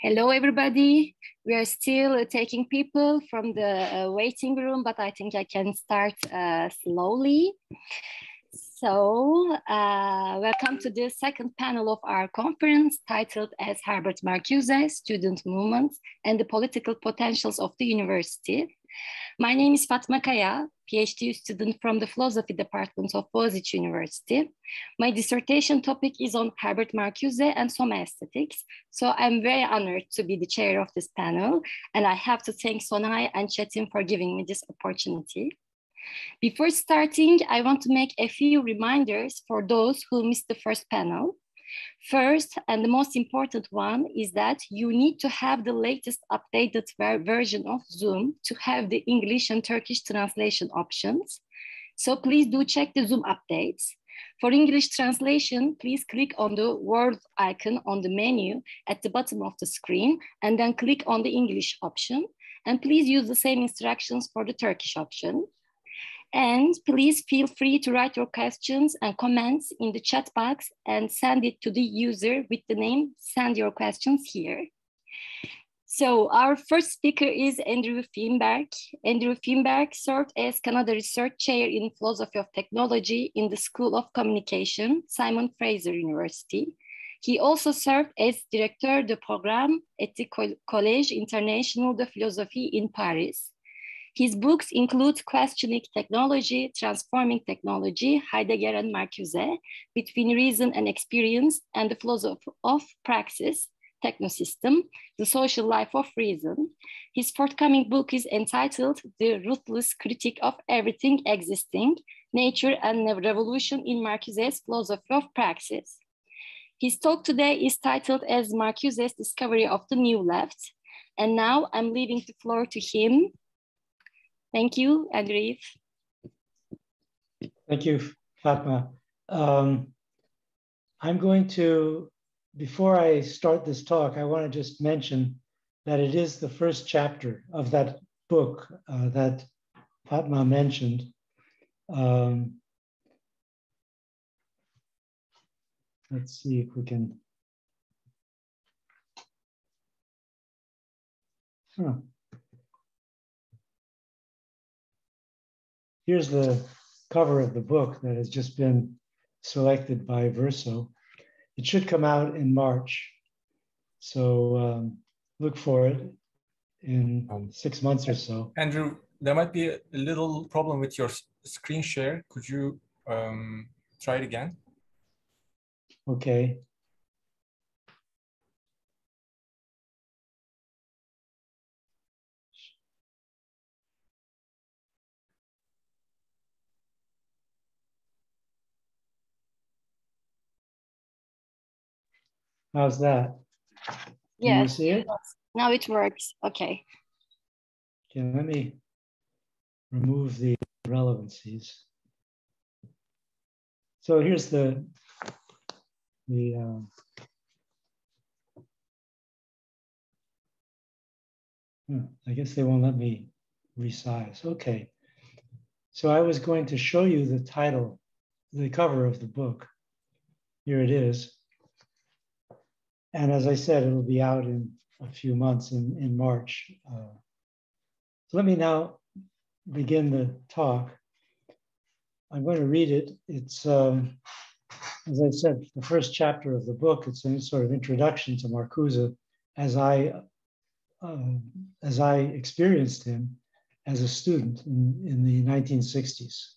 Hello, everybody. We are still taking people from the waiting room, but I think I can start slowly. So welcome to the second panel of our conference titled as Herbert Marcuse, Student Movements and the Political Potentials of the University. My name is Fatma Kaya, PhD student from the Philosophy Department of Boğaziçi University. My dissertation topic is on Herbert Marcuse and Soma aesthetics. So I'm very honored to be the chair of this panel. And I have to thank Sonay and Çetin for giving me this opportunity. Before starting, I want to make a few reminders for those who missed the first panel. First, and the most important one, is that you need to have the latest updated version of Zoom to have the English and Turkish translation options. So please do check the Zoom updates. For English translation, please click on the word icon on the menu at the bottom of the screen and then click on the English option. And please use the same instructions for the Turkish option. And please feel free to write your questions and comments in the chat box and send it to the user with the name "Send your questions here." So our first speaker is Andrew Feenberg. Andrew Feenberg served as Canada Research Chair in Philosophy of Technology in the School of Communication, Simon Fraser University. He also served as Directeur de Programme at the Collège International de Philosophie in Paris. His books include Questioning Technology, Transforming Technology, Heidegger and Marcuse, Between Reason and Experience, and the Philosophy of Praxis, Technosystem, The Social Life of Reason. His forthcoming book is entitled The Ruthless Critique of Everything Existing, Nature and Revolution in Marcuse's Philosophy of Praxis. His talk today is titled as Marcuse's Discovery of the New Left. And now I'm leaving the floor to him. Thank you, Andrew. Thank you, Fatma. I'm going to, before I start this talk, I want to just mention that it is the first chapter of that book that Fatma mentioned. Let's see if we can. Here's the cover of the book that has just been selected by Verso. It should come out in March. So look for it in 6 months or so. Andrew, there might be a little problem with your screen share. Could you try it again? Okay. How's that? Can you see it? Now it works. Okay. Okay, let me remove the relevancies. So here's I guess they won't let me resize. Okay. So I was going to show you the title, the cover of the book. Here it is. And as I said, it'll be out in a few months in March. So let me now begin the talk. I'm going to read it. It's, as I said, the first chapter of the book. It's a sort of introduction to Marcuse as I experienced him as a student in the 1960s.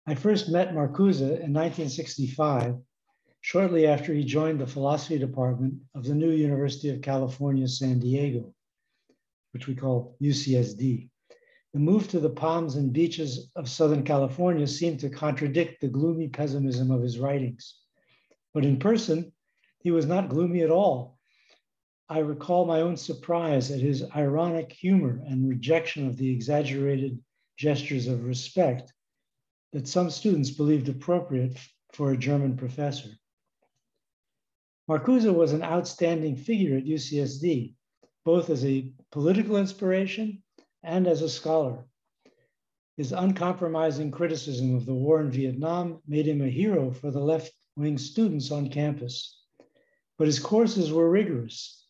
I first met Marcuse in 1965, shortly after he joined the philosophy department of the new University of California, San Diego, which we call UCSD. The move to the palms and beaches of Southern California seemed to contradict the gloomy pessimism of his writings. But in person, he was not gloomy at all. I recall my own surprise at his ironic humor and rejection of the exaggerated gestures of respect that some students believed appropriate for a German professor. Marcuse was an outstanding figure at UCSD, both as a political inspiration and as a scholar. His uncompromising criticism of the war in Vietnam made him a hero for the left-wing students on campus. But his courses were rigorous.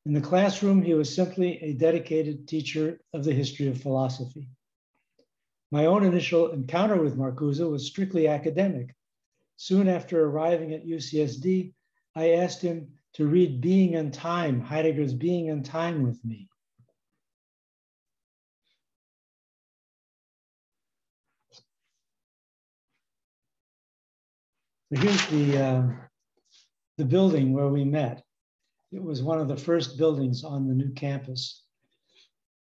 In the classroom, he was simply a dedicated teacher of the history of philosophy. My own initial encounter with Marcuse was strictly academic. Soon after arriving at UCSD, I asked him to read Being and Time, Heidegger's Being and Time, with me. So here's the building where we met. It was one of the first buildings on the new campus.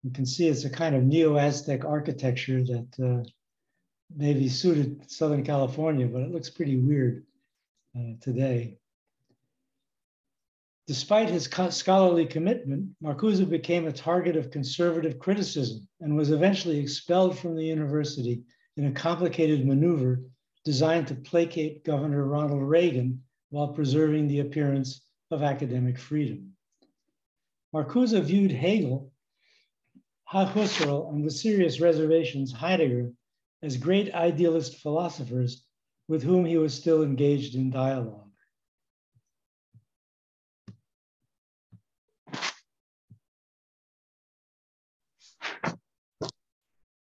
You can see it's a kind of neo-Aztec architecture that maybe suited Southern California, but it looks pretty weird today. Despite his scholarly commitment, Marcuse became a target of conservative criticism and was eventually expelled from the university in a complicated maneuver designed to placate Governor Ronald Reagan while preserving the appearance of academic freedom. Marcuse viewed Hegel, Husserl, and with serious reservations, Heidegger, as great idealist philosophers with whom he was still engaged in dialogue.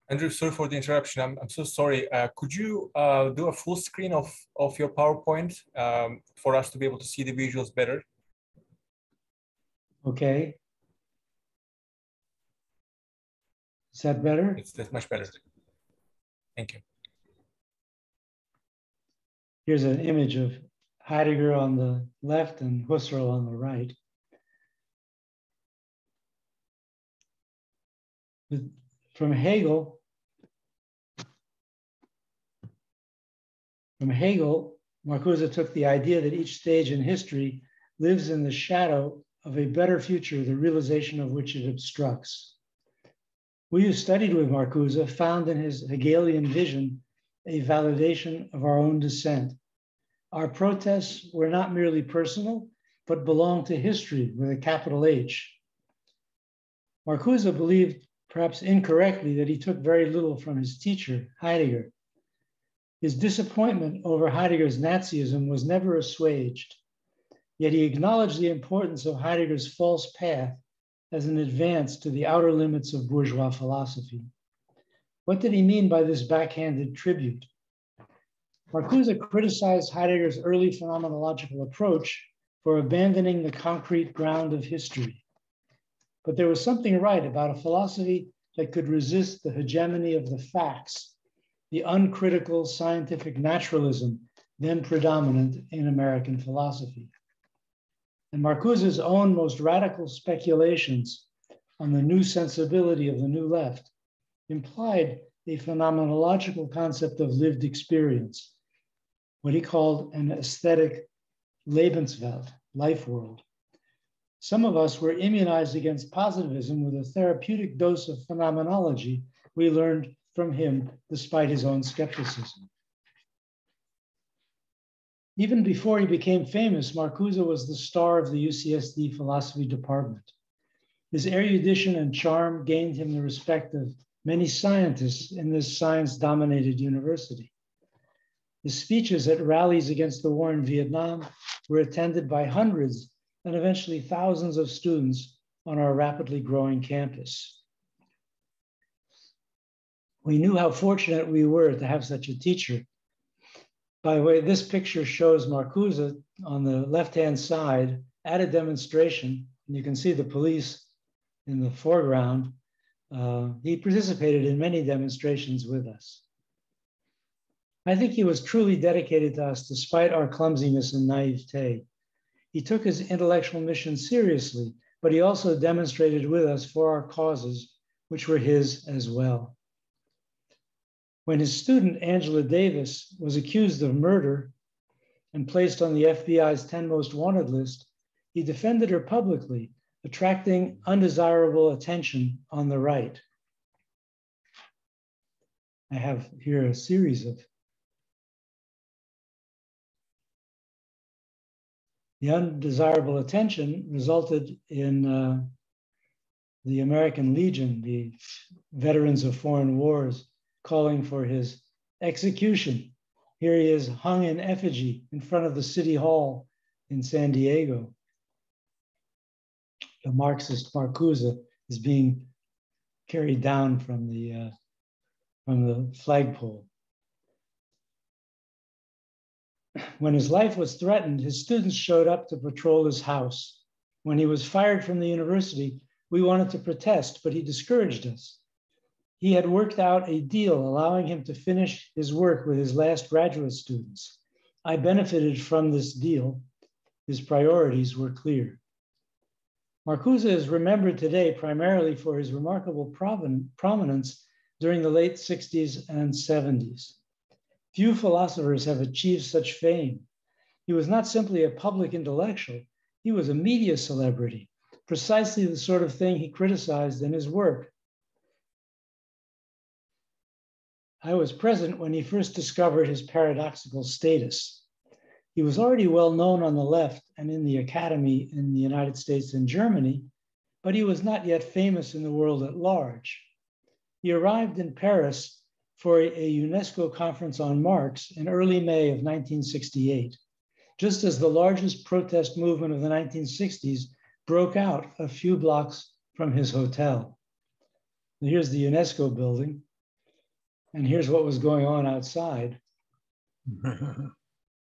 Andrew, sorry for the interruption. I'm so sorry. Could you do a full screen of your PowerPoint for us to be able to see the visuals better? Okay. Is that better? That's much better. Thank you. Here's an image of Heidegger on the left and Husserl on the right. From Hegel, Marcuse took the idea that each stage in history lives in the shadow of a better future, the realization of which it obstructs. We who studied with Marcuse found in his Hegelian vision a validation of our own dissent. Our protests were not merely personal, but belonged to history with a capital H. Marcuse believed, perhaps incorrectly, that he took very little from his teacher, Heidegger. His disappointment over Heidegger's Nazism was never assuaged, yet he acknowledged the importance of Heidegger's false path as an advance to the outer limits of bourgeois philosophy. What did he mean by this backhanded tribute? Marcuse criticized Heidegger's early phenomenological approach for abandoning the concrete ground of history. But there was something right about a philosophy that could resist the hegemony of the facts, the uncritical scientific naturalism then predominant in American philosophy. And Marcuse's own most radical speculations on the new sensibility of the New Left implied a phenomenological concept of lived experience, what he called an aesthetic Lebenswelt, life world. Some of us were immunized against positivism with a therapeutic dose of phenomenology we learned from him despite his own skepticism. Even before he became famous, Marcuse was the star of the UCSD philosophy department. His erudition and charm gained him the respect of many scientists in this science-dominated university. His speeches at rallies against the war in Vietnam were attended by hundreds and eventually thousands of students on our rapidly growing campus. We knew how fortunate we were to have such a teacher. By the way, this picture shows Marcuse on the left-hand side at a demonstration. And you can see the police in the foreground. He participated in many demonstrations with us. I think he was truly dedicated to us despite our clumsiness and naivete. He took his intellectual mission seriously, but he also demonstrated with us for our causes, which were his as well. When his student, Angela Davis, was accused of murder and placed on the FBI's 10 most wanted list, he defended her publicly, attracting undesirable attention on the right. I have here a series of the undesirable attention resulted in the American Legion, the veterans of foreign wars, calling for his execution. Here he is hung in effigy in front of the City Hall in San Diego. the Marxist Marcuse is being carried down from the flagpole. When his life was threatened, his students showed up to patrol his house. When he was fired from the university, we wanted to protest, but he discouraged us. He had worked out a deal allowing him to finish his work with his last graduate students. I benefited from this deal. His priorities were clear. Marcuse is remembered today primarily for his remarkable prominence during the late 60s and 70s. Few philosophers have achieved such fame. He was not simply a public intellectual, he was a media celebrity, precisely the sort of thing he criticized in his work. I was present when he first discovered his paradoxical status. He was already well known on the left and in the academy in the United States and Germany, but he was not yet famous in the world at large. He arrived in Paris for a UNESCO conference on Marx in early May of 1968, just as the largest protest movement of the 1960s broke out a few blocks from his hotel. And here's the UNESCO building, and here's what was going on outside.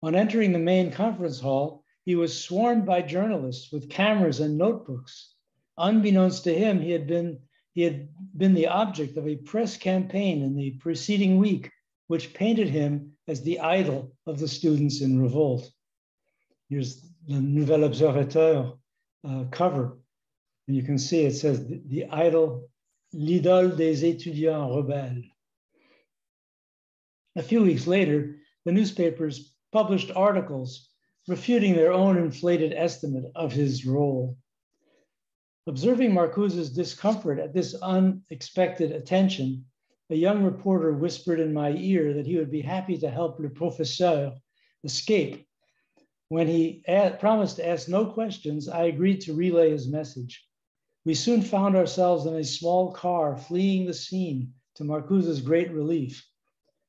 On entering the main conference hall, he was swarmed by journalists with cameras and notebooks. Unbeknownst to him, he had been the object of a press campaign in the preceding week, which painted him as the idol of the students in Revolt. Here's the Nouvel Observateur cover, and you can see it says the idol, l'idole des étudiants rebelles. A few weeks later, the newspapers published articles refuting their own inflated estimate of his role. Observing Marcuse's discomfort at this unexpected attention, a young reporter whispered in my ear that he would be happy to help Le Professeur escape. When he promised to ask no questions, I agreed to relay his message. We soon found ourselves in a small car fleeing the scene, to Marcuse's great relief.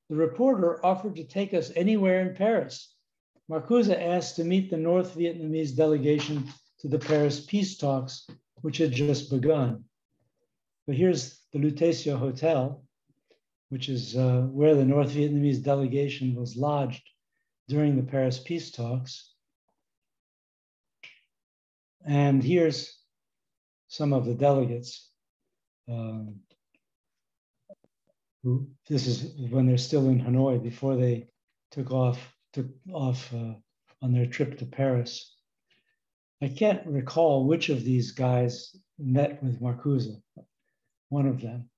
The reporter offered to take us anywhere in Paris. Marcuse asked to meet the North Vietnamese delegation to the Paris peace talks, which had just begun. But here's the Lutetia Hotel, which is where the North Vietnamese delegation was lodged during the Paris peace talks. And here's some of the delegates. This is when they're still in Hanoi, before they took off on their trip to Paris. I can't recall which of these guys met with Marcuse, one of them.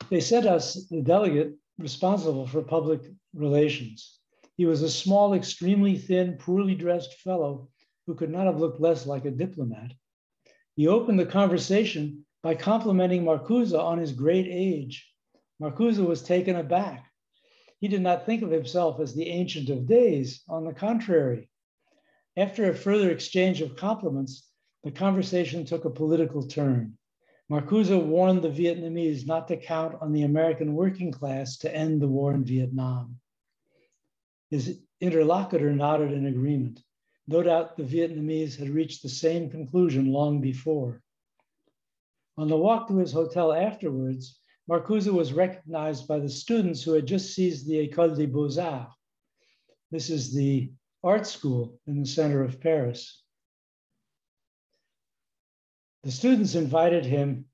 They sent us the delegate responsible for public relations. He was a small, extremely thin, poorly dressed fellow who could not have looked less like a diplomat. He opened the conversation by complimenting Marcuse on his great age. Marcuse was taken aback. He did not think of himself as the Ancient of Days. On the contrary, after a further exchange of compliments, the conversation took a political turn. Marcuse warned the Vietnamese not to count on the American working class to end the war in Vietnam. His interlocutor nodded in agreement. No doubt the Vietnamese had reached the same conclusion long before. On the walk to his hotel afterwards, Marcuse was recognized by the students who had just seized the École des Beaux-Arts. This is the art school in the center of Paris. The students invited him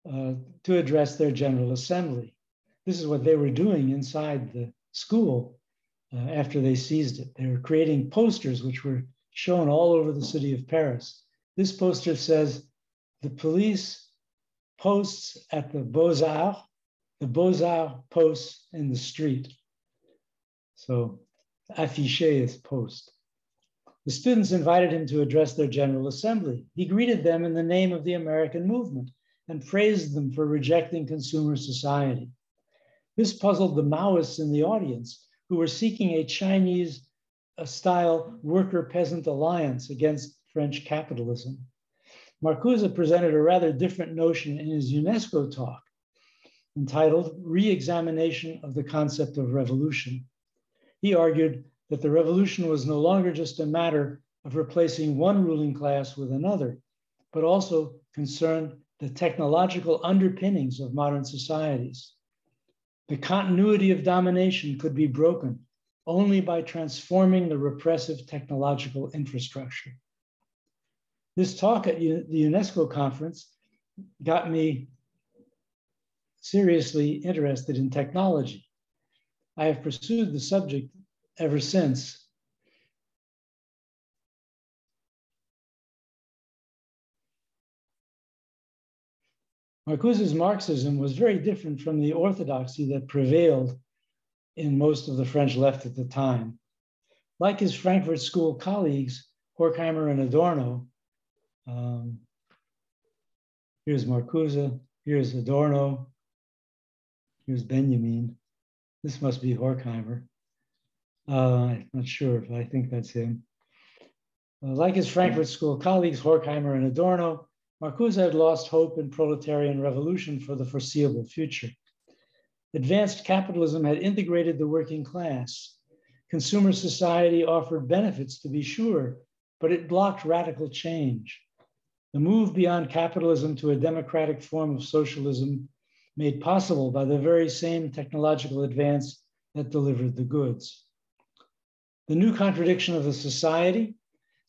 to address their General Assembly. This is what they were doing inside the school after they seized it. They were creating posters which were shown all over the city of Paris. This poster says, the police posts at the Beaux-Arts posts in the street. So affiché is post. The students invited him to address their General Assembly. He greeted them in the name of the American movement and praised them for rejecting consumer society. This puzzled the Maoists in the audience, who were seeking a Chinese-style worker-peasant alliance against French capitalism. Marcuse presented a rather different notion in his UNESCO talk, entitled Re-examination of the Concept of Revolution. He argued that the revolution was no longer just a matter of replacing one ruling class with another, but also concerned the technological underpinnings of modern societies. The continuity of domination could be broken only by transforming the repressive technological infrastructure. This talk at the UNESCO conference got me seriously interested in technology. I have pursued the subject ever since. Marcuse's Marxism was very different from the orthodoxy that prevailed in most of the French left at the time. Like his Frankfurt School colleagues, Horkheimer and Adorno, here's Marcuse, here's Adorno, here's Benjamin. This must be Horkheimer. I'm not sure if I think that's him. Like his Frankfurt School colleagues, Horkheimer and Adorno, Marcuse had lost hope in proletarian revolution for the foreseeable future. Advanced capitalism had integrated the working class. Consumer society offered benefits, to be sure, but it blocked radical change. The move beyond capitalism to a democratic form of socialism made possible by the very same technological advance that delivered the goods. The new contradiction of the society,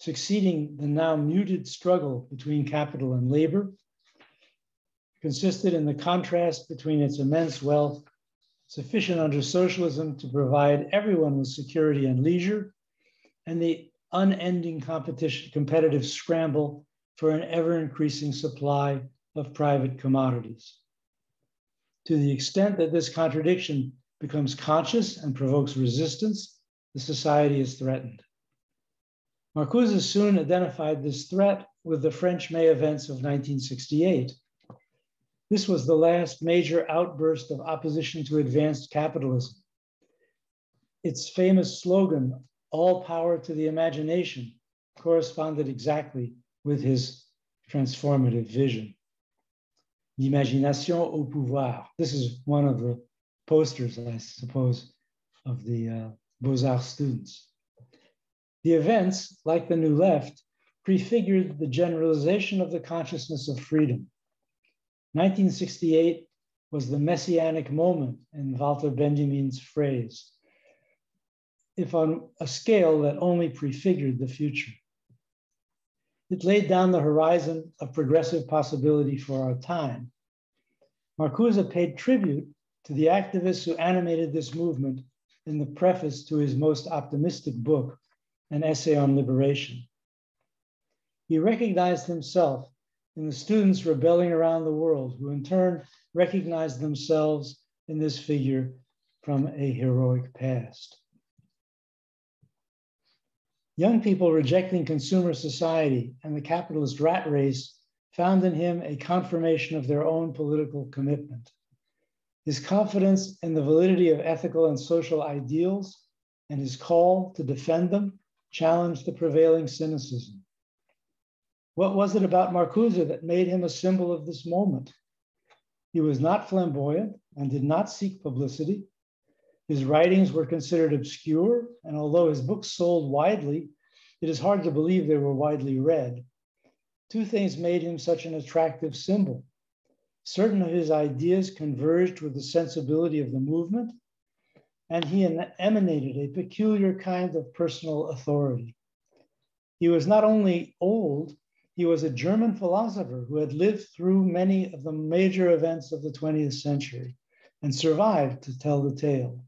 succeeding the now muted struggle between capital and labor, consisted in the contrast between its immense wealth, sufficient under socialism to provide everyone with security and leisure, and the unending competitive scramble for an ever-increasing supply of private commodities. To the extent that this contradiction becomes conscious and provokes resistance, the society is threatened. Marcuse soon identified this threat with the French May events of 1968. This was the last major outburst of opposition to advanced capitalism. Its famous slogan, "All power to the imagination," corresponded exactly with his transformative vision. L'imagination au pouvoir. This is one of the posters, I suppose, of the Beaux-Arts students. The events, like the New Left, prefigured the generalization of the consciousness of freedom. 1968 was the Messianic Moment, in Walter Benjamin's phrase, if on a scale that only prefigured the future. It laid down the horizon of progressive possibility for our time. Marcuse paid tribute to the activists who animated this movement in the preface to his most optimistic book, An Essay on Liberation. He recognized himself in the students rebelling around the world, who in turn recognized themselves in this figure from a heroic past. Young people rejecting consumer society and the capitalist rat race found in him a confirmation of their own political commitment. His confidence in the validity of ethical and social ideals and his call to defend them challenged the prevailing cynicism. What was it about Marcuse that made him a symbol of this moment? He was not flamboyant and did not seek publicity. His writings were considered obscure, and although his books sold widely, it is hard to believe they were widely read. Two things made him such an attractive symbol. Certain of his ideas converged with the sensibility of the movement, and he emanated a peculiar kind of personal authority. He was not only old, he was a German philosopher who had lived through many of the major events of the 20th century and survived to tell the tale.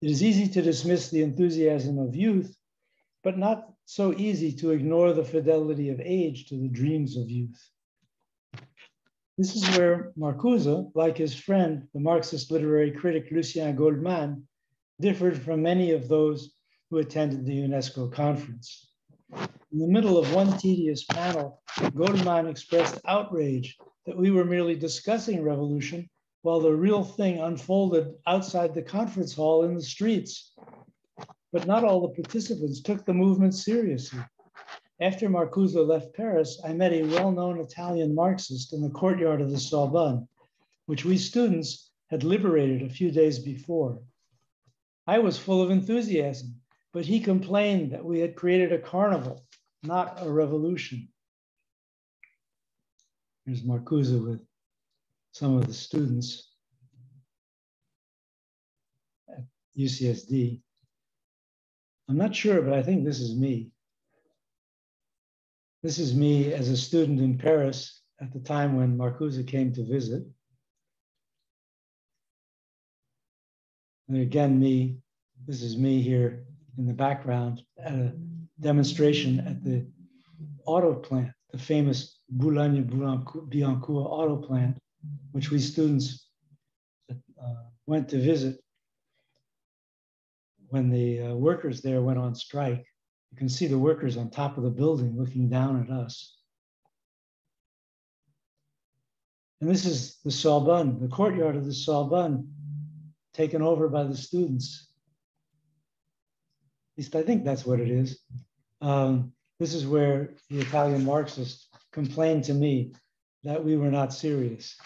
It is easy to dismiss the enthusiasm of youth, but not so easy to ignore the fidelity of age to the dreams of youth. This is where Marcuse, like his friend, the Marxist literary critic Lucien Goldman, differed from many of those who attended the UNESCO conference. In the middle of one tedious panel, Goldman expressed outrage that we were merely discussing revolution while the real thing unfolded outside the conference hall in the streets. But not all the participants took the movement seriously. After Marcuse left Paris, I met a well-known Italian Marxist in the courtyard of the Sorbonne, which we students had liberated a few days before. I was full of enthusiasm but he complained that we had created a carnival, not a revolution. Here's Marcuse with some of the students at UCSD. I'm not sure, but I think this is me. This is me as a student in Paris at the time when Marcuse came to visit. And again, me, this is me here in the background at a demonstration at the auto plant, the famous Boulogne-Billancourt auto plant, which we students went to visit when the workers there went on strike. You can see the workers on top of the building looking down at us. And this is the Sorbonne, the courtyard of the Sorbonne, taken over by the students. At least I think that's what it is. This is where the Italian Marxists complained to me that we were not serious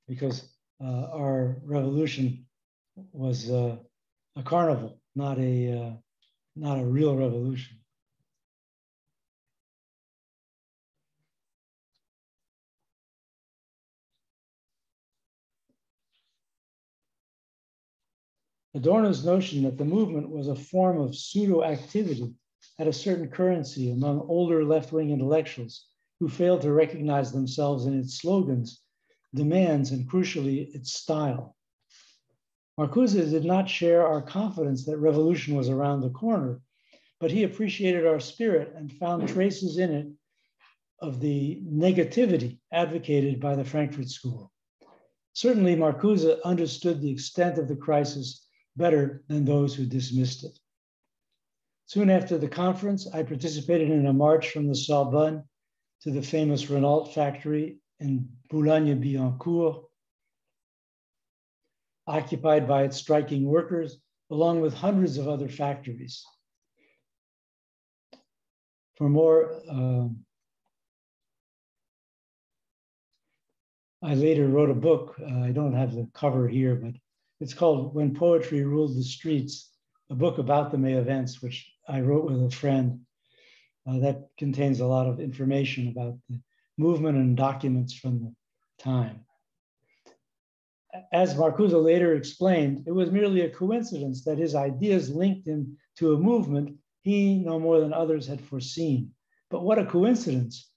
because our revolution was a carnival, not a real revolution. Adorno's notion that the movement was a form of pseudo-activity had a certain currency among older left-wing intellectuals who failed to recognize themselves in its slogans, demands, and crucially, its style. Marcuse did not share our confidence that revolution was around the corner, but he appreciated our spirit and found traces in it of the negativity advocated by the Frankfurt School. Certainly, Marcuse understood the extent of the crisis better than those who dismissed it. Soon after the conference, I participated in a march from the Sorbonne to the famous Renault factory in Boulogne-Billancourt, occupied by its striking workers, along with hundreds of other factories. For more, I later wrote a book. I don't have the cover here, but it's called When Poetry Ruled the Streets, a book about the May events, which I wrote with a friend. That contains a lot of information about the movement and documents from the time. As Marcuse later explained, it was merely a coincidence that his ideas linked him to a movement he, no more than others, had foreseen. But what a coincidence.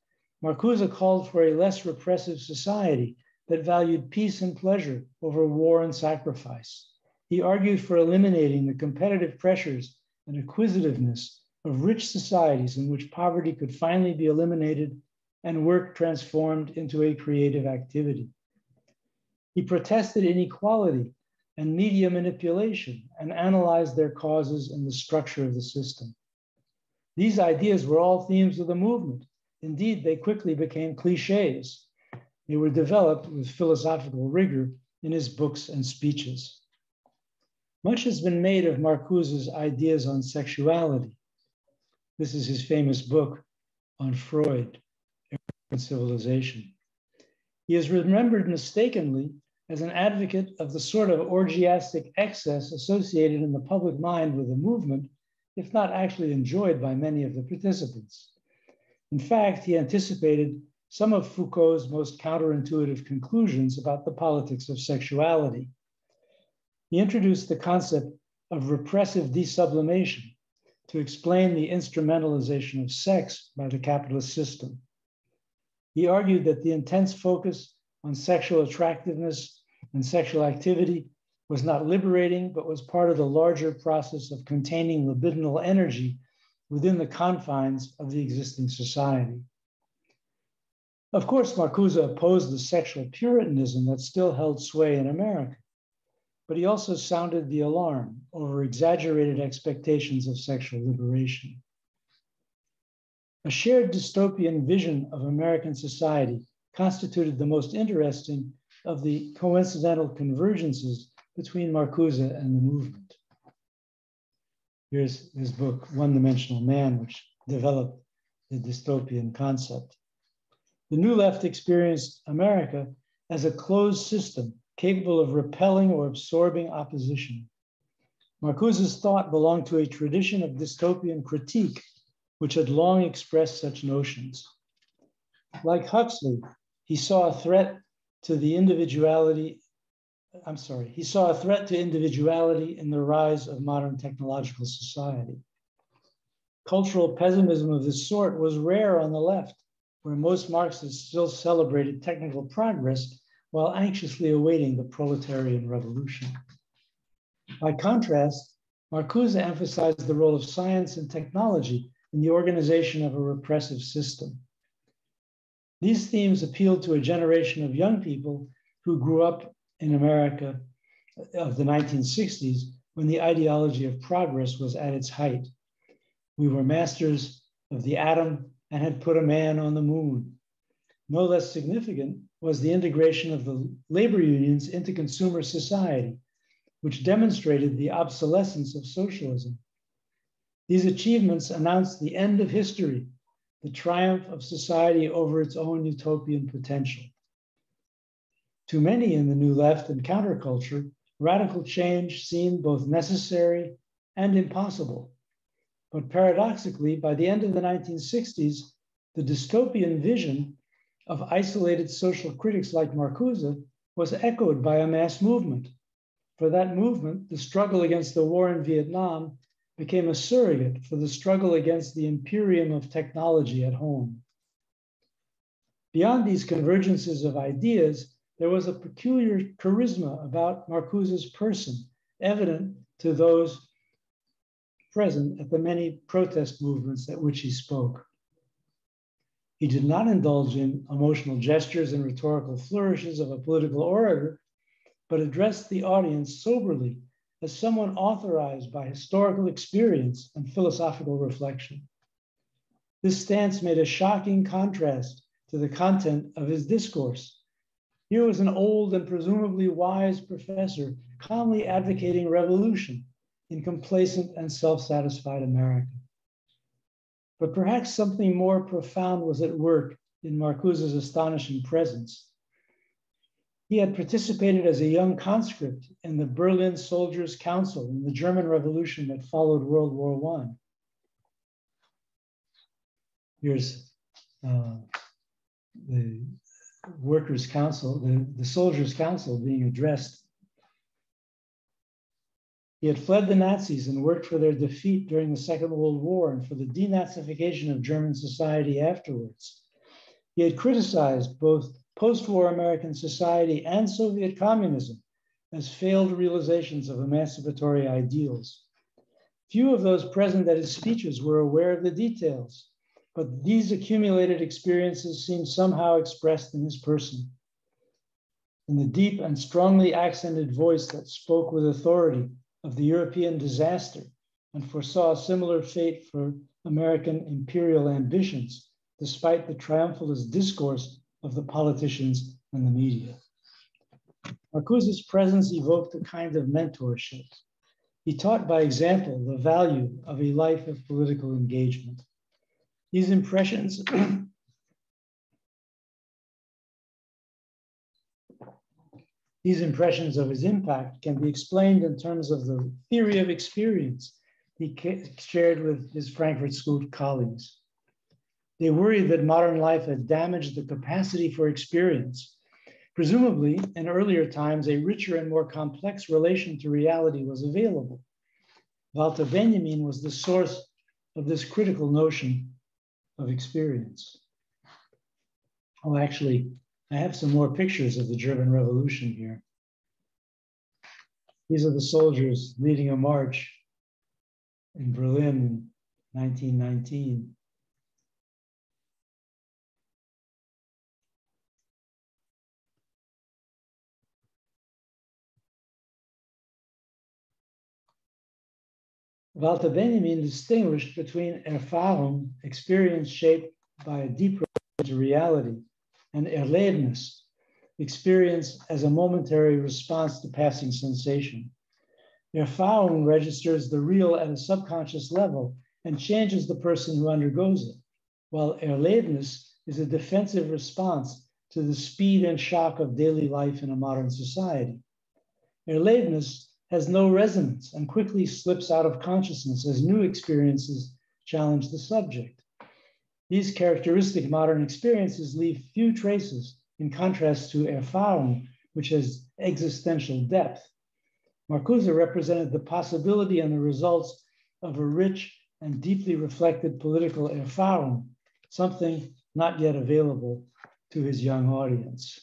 Marcuse called for a less repressive society that valued peace and pleasure over war and sacrifice. He argued for eliminating the competitive pressures and acquisitiveness of rich societies in which poverty could finally be eliminated and work transformed into a creative activity. He protested inequality and media manipulation and analyzed their causes and the structure of the system. These ideas were all themes of the movement. Indeed, they quickly became cliches. They were developed with philosophical rigor in his books and speeches. Much has been made of Marcuse's ideas on sexuality. This is his famous book on Freud and civilization. He is remembered mistakenly as an advocate of the sort of orgiastic excess associated in the public mind with the movement, if not actually enjoyed by many of the participants. In fact, he anticipated some of Foucault's most counterintuitive conclusions about the politics of sexuality. He introduced the concept of repressive desublimation to explain the instrumentalization of sex by the capitalist system. He argued that the intense focus on sexual attractiveness and sexual activity was not liberating, but was part of the larger process of containing libidinal energy within the confines of the existing society. Of course, Marcuse opposed the sexual puritanism that still held sway in America, but he also sounded the alarm over exaggerated expectations of sexual liberation. A shared dystopian vision of American society constituted the most interesting of the coincidental convergences between Marcuse and the movement. Here's his book, One-Dimensional Man, which developed the dystopian concept. The New Left experienced America as a closed system capable of repelling or absorbing opposition. Marcuse's thought belonged to a tradition of dystopian critique, which had long expressed such notions. Like Huxley, he saw a threat to individuality in the rise of modern technological society. Cultural pessimism of this sort was rare on the left, where most Marxists still celebrated technical progress while anxiously awaiting the proletarian revolution. By contrast, Marcuse emphasized the role of science and technology in the organization of a repressive system. These themes appealed to a generation of young people who grew up in America of the 1960s when the ideology of progress was at its height. We were masters of the atom and had put a man on the moon. No less significant was the integration of the labor unions into consumer society, which demonstrated the obsolescence of socialism. These achievements announced the end of history, the triumph of society over its own utopian potential. To many in the New Left and counterculture, radical change seemed both necessary and impossible. But paradoxically, by the end of the 1960s, the dystopian vision of isolated social critics like Marcuse was echoed by a mass movement. For that movement, the struggle against the war in Vietnam became a surrogate for the struggle against the imperium of technology at home. Beyond these convergences of ideas, there was a peculiar charisma about Marcuse's person, evident to those present at the many protest movements at which he spoke. He did not indulge in emotional gestures and rhetorical flourishes of a political orator, but addressed the audience soberly as someone authorized by historical experience and philosophical reflection. This stance made a shocking contrast to the content of his discourse. Here was an old and presumably wise professor calmly advocating revolution in complacent and self-satisfied America. But perhaps something more profound was at work in Marcuse's astonishing presence. He had participated as a young conscript in the Berlin Soldiers' Council in the German Revolution that followed World War I. Here's the Workers' Council, the Soldiers' Council being addressed. He had fled the Nazis and worked for their defeat during the Second World War and for the denazification of German society afterwards. He had criticized both post-war American society and Soviet communism as failed realizations of emancipatory ideals. Few of those present at his speeches were aware of the details, but these accumulated experiences seemed somehow expressed in his person. In the deep and strongly accented voice that spoke with authority of the European disaster and foresaw a similar fate for American imperial ambitions, despite the triumphalist discourse of the politicians and the media. Marcuse's presence evoked a kind of mentorship. He taught by example the value of a life of political engagement. These impressions of his impact can be explained in terms of the theory of experience he shared with his Frankfurt School colleagues. They worried that modern life had damaged the capacity for experience. Presumably, in earlier times, a richer and more complex relation to reality was available. Walter Benjamin was the source of this critical notion of experience. Oh, actually, I have some more pictures of the German Revolution here. These are the soldiers leading a march in Berlin in 1919. Walter Benjamin distinguished between Erfahrung, experience shaped by a deep relation to reality, and Erlebnis, experience as a momentary response to passing sensation. Erfahrung registers the real at a subconscious level and changes the person who undergoes it, while Erlebnis is a defensive response to the speed and shock of daily life in a modern society. Erlebnis has no resonance and quickly slips out of consciousness as new experiences challenge the subject. These characteristic modern experiences leave few traces in contrast to Erfahrung, which has existential depth. Marcuse represented the possibility and the results of a rich and deeply reflected political Erfahrung, something not yet available to his young audience.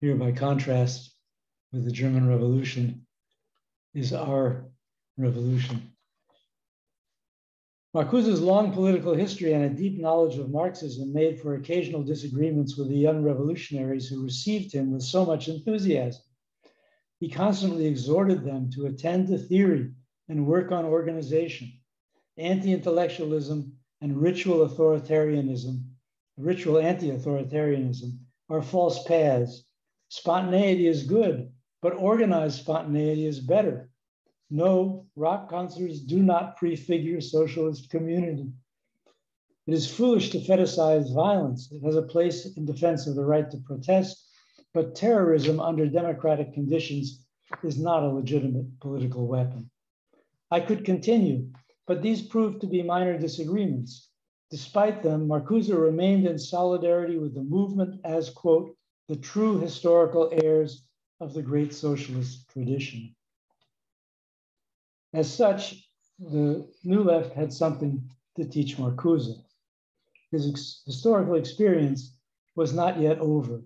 Here, by contrast with the German Revolution, is our revolution. Marcuse's long political history and a deep knowledge of Marxism made for occasional disagreements with the young revolutionaries who received him with so much enthusiasm. He constantly exhorted them to attend to theory and work on organization. Anti-intellectualism and ritual anti-authoritarianism are false paths. Spontaneity is good, but organized spontaneity is better. No, rock concerts do not prefigure socialist community. It is foolish to fetishize violence. It has a place in defense of the right to protest, but terrorism under democratic conditions is not a legitimate political weapon. I could continue, but these proved to be minor disagreements. Despite them, Marcuse remained in solidarity with the movement as, quote, the true historical heirs of the great socialist tradition. As such, the New Left had something to teach Marcuse. His historical experience was not yet over.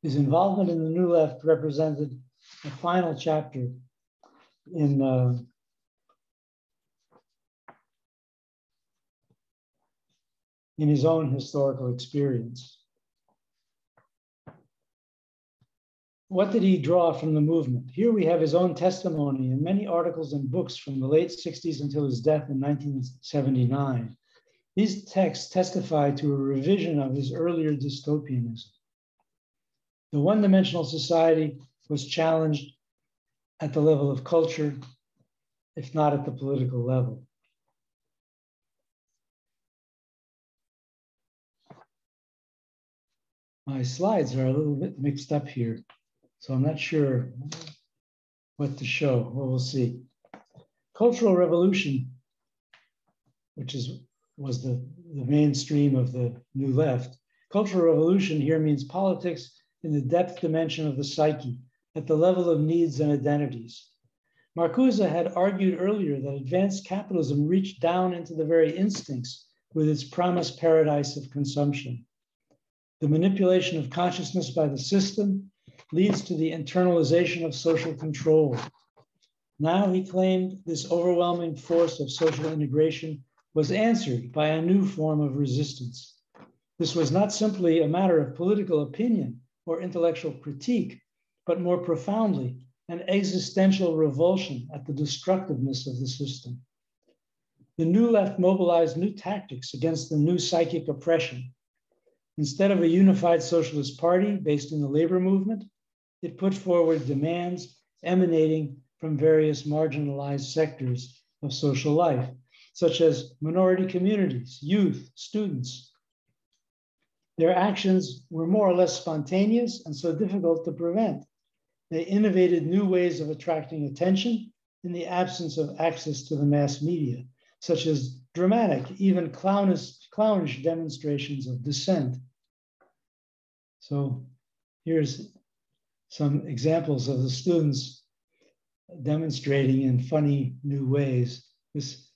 His involvement in the New Left represented a final chapter in his own historical experience. What did he draw from the movement? Here we have his own testimony in many articles and books from the late 60s until his death in 1979. These texts testify to a revision of his earlier dystopianism. The one-dimensional society was challenged at the level of culture, if not at the political level. My slides are a little bit mixed up here, so I'm not sure what to show. Well, we'll see. Cultural revolution, which was the mainstream of the New Left. Cultural revolution here means politics in the depth dimension of the psyche, at the level of needs and identities. Marcuse had argued earlier that advanced capitalism reached down into the very instincts with its promised paradise of consumption. The manipulation of consciousness by the system leads to the internalization of social control. Now he claimed this overwhelming force of social integration was answered by a new form of resistance. This was not simply a matter of political opinion or intellectual critique, but more profoundly, an existential revulsion at the destructiveness of the system. The New Left mobilized new tactics against the new psychic oppression. Instead of a unified socialist party based in the labor movement, it put forward demands emanating from various marginalized sectors of social life, such as minority communities, youth, students. Their actions were more or less spontaneous and so difficult to prevent. They innovated new ways of attracting attention in the absence of access to the mass media, such as dramatic, even clownish demonstrations of dissent. So here's some examples of the students demonstrating in funny new ways. This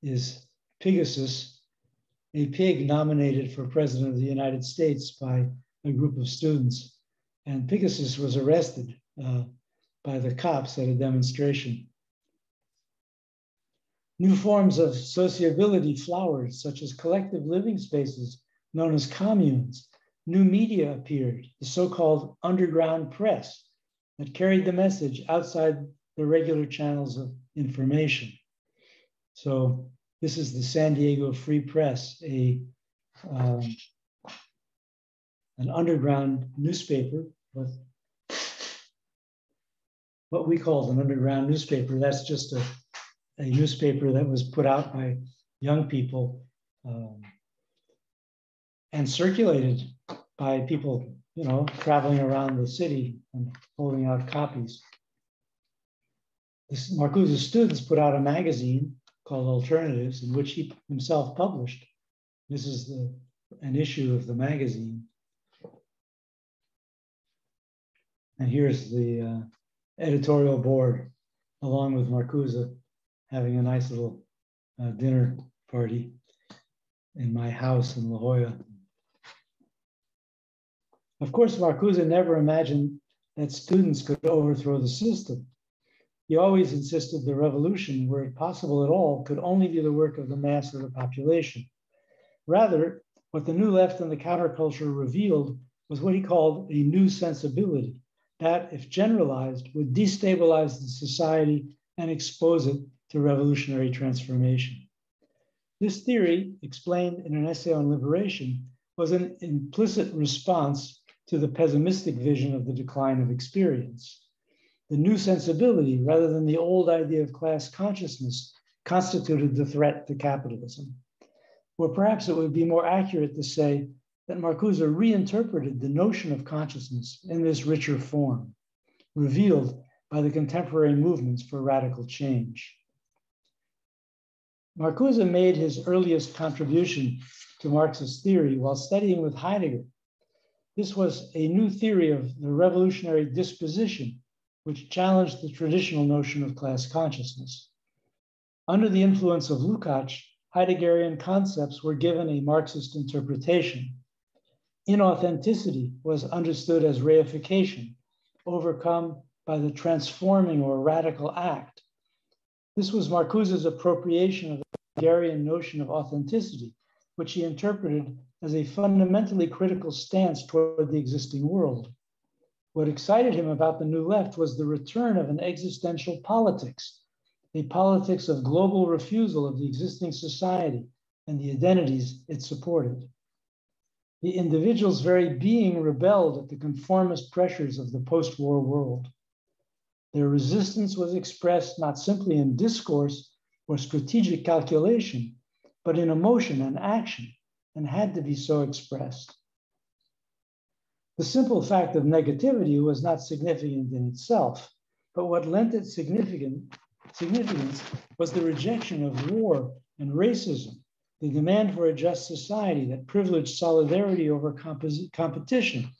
is Pegasus, a pig nominated for president of the United States by a group of students. And Pegasus was arrested by the cops at a demonstration. New forms of sociability flowered, such as collective living spaces known as communes. New media appeared, the so-called underground press that carried the message outside the regular channels of information. So this is the San Diego Free Press, an underground newspaper with what we call an underground newspaper. That's just a newspaper that was put out by young people and circulated by people, traveling around the city and holding out copies. Marcuse's students put out a magazine called Alternatives, in which he himself published. This is an issue of the magazine. And here's the editorial board, along with Marcuse, having a nice little dinner party in my house in La Jolla. Of course, Marcuse never imagined that students could overthrow the system. He always insisted the revolution, were it possible at all, could only be the work of the mass of the population. Rather, what the New Left and the counterculture revealed was what he called a new sensibility that, if generalized, would destabilize the society and expose it to revolutionary transformation. This theory, explained in an essay on liberation, was an implicit response to the pessimistic vision of the decline of experience. The new sensibility, rather than the old idea of class consciousness, constituted the threat to capitalism. Or perhaps it would be more accurate to say that Marcuse reinterpreted the notion of consciousness in this richer form, revealed by the contemporary movements for radical change. Marcuse made his earliest contribution to Marxist theory while studying with Heidegger. This was a new theory of the revolutionary disposition, which challenged the traditional notion of class consciousness. Under the influence of Lukács, Heideggerian concepts were given a Marxist interpretation. Inauthenticity was understood as reification, overcome by the transforming or radical act. This was Marcuse's appropriation of the Heideggerian notion of authenticity, which he interpreted as a fundamentally critical stance toward the existing world. What excited him about the New Left was the return of an existential politics, a politics of global refusal of the existing society and the identities it supported. The individual's very being rebelled at the conformist pressures of the post-war world. Their resistance was expressed not simply in discourse or strategic calculation, but in emotion and action, and had to be so expressed. The simple fact of negativity was not significant in itself, but what lent it significance was the rejection of war and racism, the demand for a just society that privileged solidarity over competition,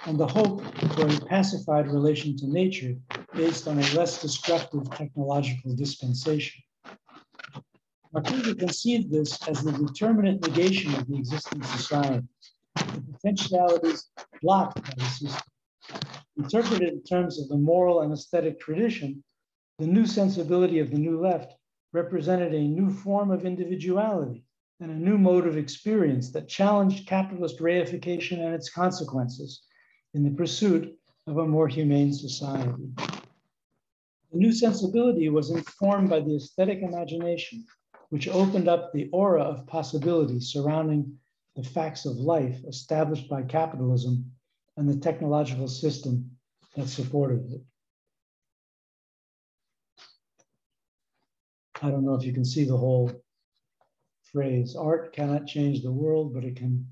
and the hope for a pacified relation to nature based on a less destructive technological dispensation. Marcuse conceived this as the determinate negation of the existing society, the potentialities blocked by the system. Interpreted in terms of the moral and aesthetic tradition, the new sensibility of the New Left represented a new form of individuality and a new mode of experience that challenged capitalist reification and its consequences in the pursuit of a more humane society. The new sensibility was informed by the aesthetic imagination, which opened up the aura of possibility surrounding the facts of life established by capitalism and the technological system that supported it. I don't know if you can see the whole phrase. Art cannot change the world, but it can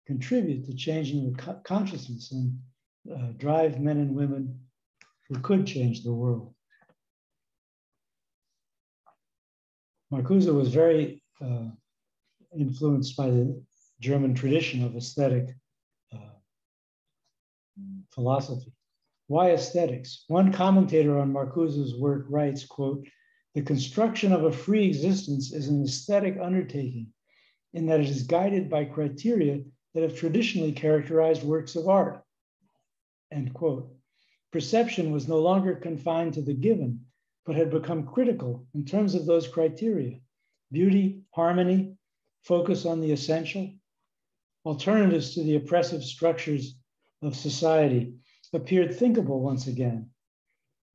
contribute to changing the consciousness and drive men and women who could change the world. Marcuse was very influenced by the German tradition of aesthetic philosophy. Why aesthetics? One commentator on Marcuse's work writes, quote, "The construction of a free existence is an aesthetic undertaking in that it is guided by criteria that have traditionally characterized works of art." End quote. Perception was no longer confined to the given, but had become critical in terms of those criteria: beauty, harmony, focus on the essential. Alternatives to the oppressive structures of society appeared thinkable once again.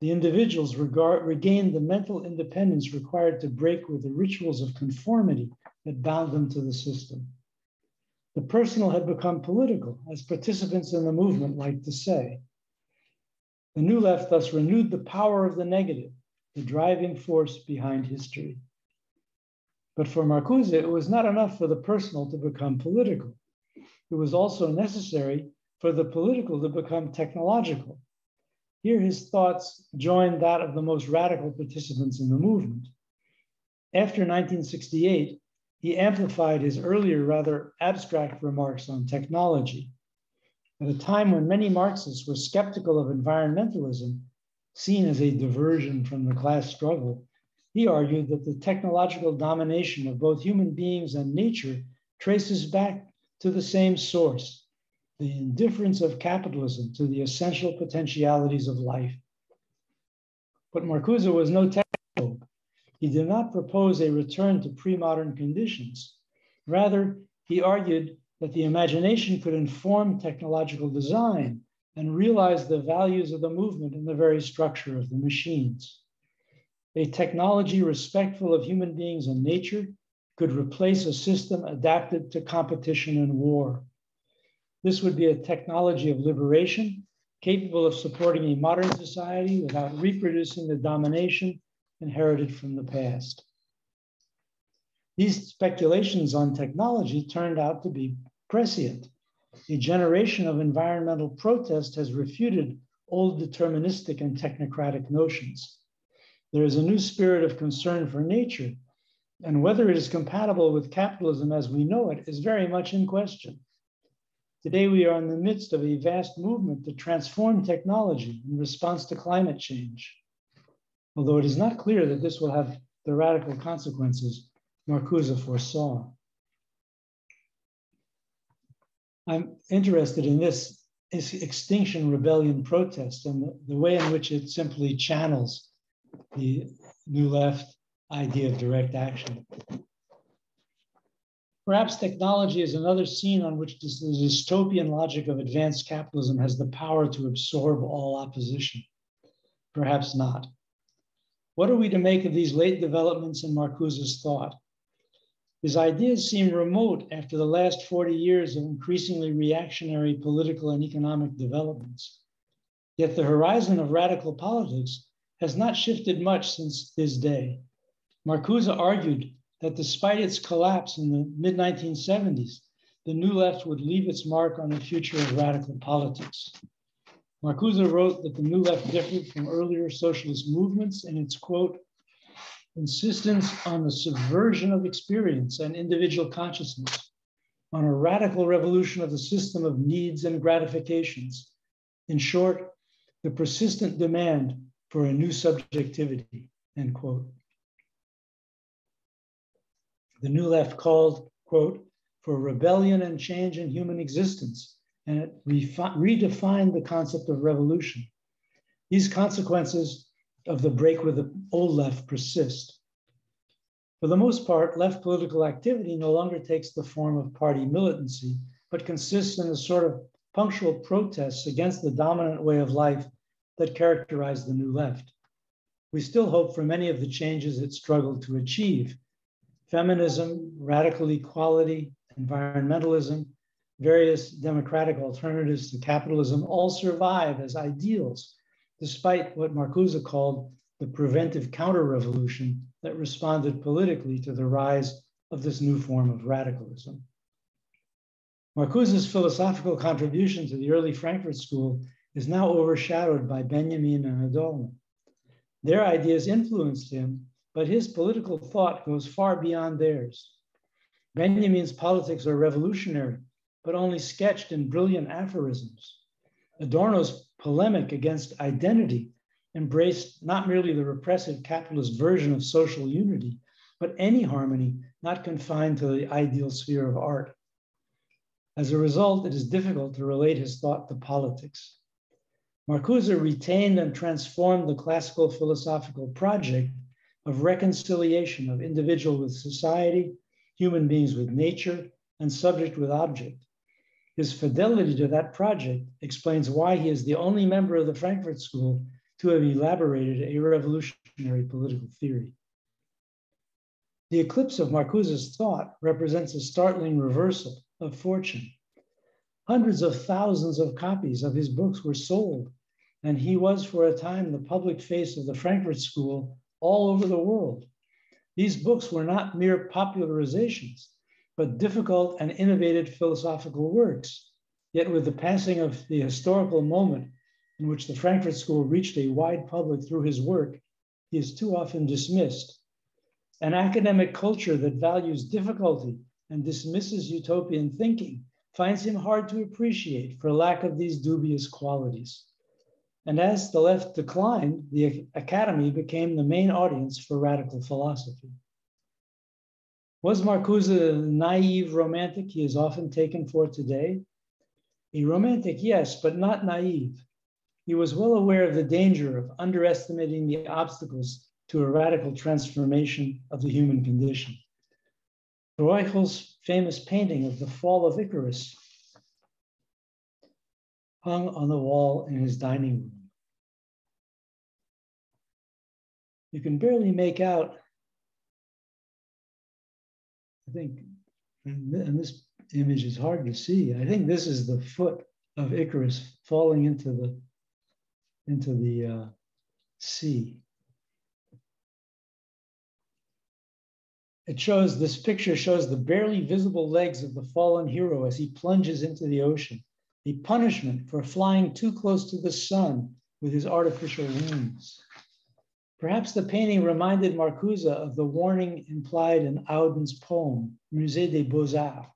The individuals regained the mental independence required to break with the rituals of conformity that bound them to the system. The personal had become political, as participants in the movement like to say. The New Left thus renewed the power of the negative, the driving force behind history. But for Marcuse, it was not enough for the personal to become political. it was also necessary for the political to become technological. Here his thoughts joined that of the most radical participants in the movement. After 1968, he amplified his earlier rather abstract remarks on technology. At a time when many Marxists were skeptical of environmentalism, seen as a diversion from the class struggle, he argued that the technological domination of both human beings and nature traces back to the same source, the indifference of capitalism to the essential potentialities of life. But Marcuse was no technophobe. He did not propose a return to pre-modern conditions. Rather, he argued that the imagination could inform technological design and realize the values of the movement in the very structure of the machines. A technology respectful of human beings and nature could replace a system adapted to competition and war. This would be a technology of liberation, capable of supporting a modern society without reproducing the domination inherited from the past. These speculations on technology turned out to be prescient. A generation of environmental protest has refuted old deterministic and technocratic notions. There is a new spirit of concern for nature, and whether it is compatible with capitalism as we know it is very much in question. Today, we are in the midst of a vast movement to transform technology in response to climate change. Although it is not clear that this will have the radical consequences Marcuse foresaw. I'm interested in this Extinction Rebellion protest and the way in which it simply channels the New Left idea of direct action. Perhaps technology is another scene on which the dystopian logic of advanced capitalism has the power to absorb all opposition. Perhaps not. What are we to make of these late developments in Marcuse's thought? His ideas seem remote after the last 40 years of increasingly reactionary political and economic developments. Yet the horizon of radical politics has not shifted much since his day. Marcuse argued that despite its collapse in the mid-1970s, the New Left would leave its mark on the future of radical politics. Marcuse wrote that the New Left differed from earlier socialist movements in its, quote, insistence on the subversion of experience and individual consciousness, on a radical revolution of the system of needs and gratifications. In short, the persistent demand for a new subjectivity, end quote. The New Left called, quote, for rebellion and change in human existence, and it redefined the concept of revolution. These consequences of the break with the old left persist. For the most part, left political activity no longer takes the form of party militancy, but consists in a sort of punctual protests against the dominant way of life that characterized the New Left. We still hope for many of the changes it struggled to achieve. Feminism, radical equality, environmentalism, various democratic alternatives to capitalism all survive as ideals, despite what Marcuse called the preventive counter-revolution that responded politically to the rise of this new form of radicalism. Marcuse's philosophical contribution to the early Frankfurt School is now overshadowed by Benjamin and Adorno. Their ideas influenced him, but his political thought goes far beyond theirs. Benjamin's politics are revolutionary, but only sketched in brilliant aphorisms. Adorno's polemic against identity embraced not merely the repressive capitalist version of social unity, but any harmony not confined to the ideal sphere of art. As a result, it is difficult to relate his thought to politics. Marcuse retained and transformed the classical philosophical project of reconciliation of individual with society, human beings with nature, and subject with object. His fidelity to that project explains why he is the only member of the Frankfurt School to have elaborated a revolutionary political theory. The eclipse of Marcuse's thought represents a startling reversal of fortune. Hundreds of thousands of copies of his books were sold, and he was for a time the public face of the Frankfurt School all over the world. These books were not mere popularizations, but difficult and innovative philosophical works. Yet with the passing of the historical moment in which the Frankfurt School reached a wide public through his work, he is too often dismissed. An academic culture that values difficulty and dismisses utopian thinking finds him hard to appreciate for lack of these dubious qualities. And as the left declined, the academy became the main audience for radical philosophy. Was Marcuse a naive romantic he is often taken for today? A romantic, yes, but not naive. He was well aware of the danger of underestimating the obstacles to a radical transformation of the human condition. Bruegel's famous painting of the fall of Icarus hung on the wall in his dining room. You can barely make out, I think, and this image is hard to see. I think this is the foot of Icarus falling into the sea. This picture shows the barely visible legs of the fallen hero as he plunges into the ocean, a punishment for flying too close to the sun with his artificial wings. Perhaps the painting reminded Marcuse of the warning implied in Auden's poem, Musée des Beaux-Arts.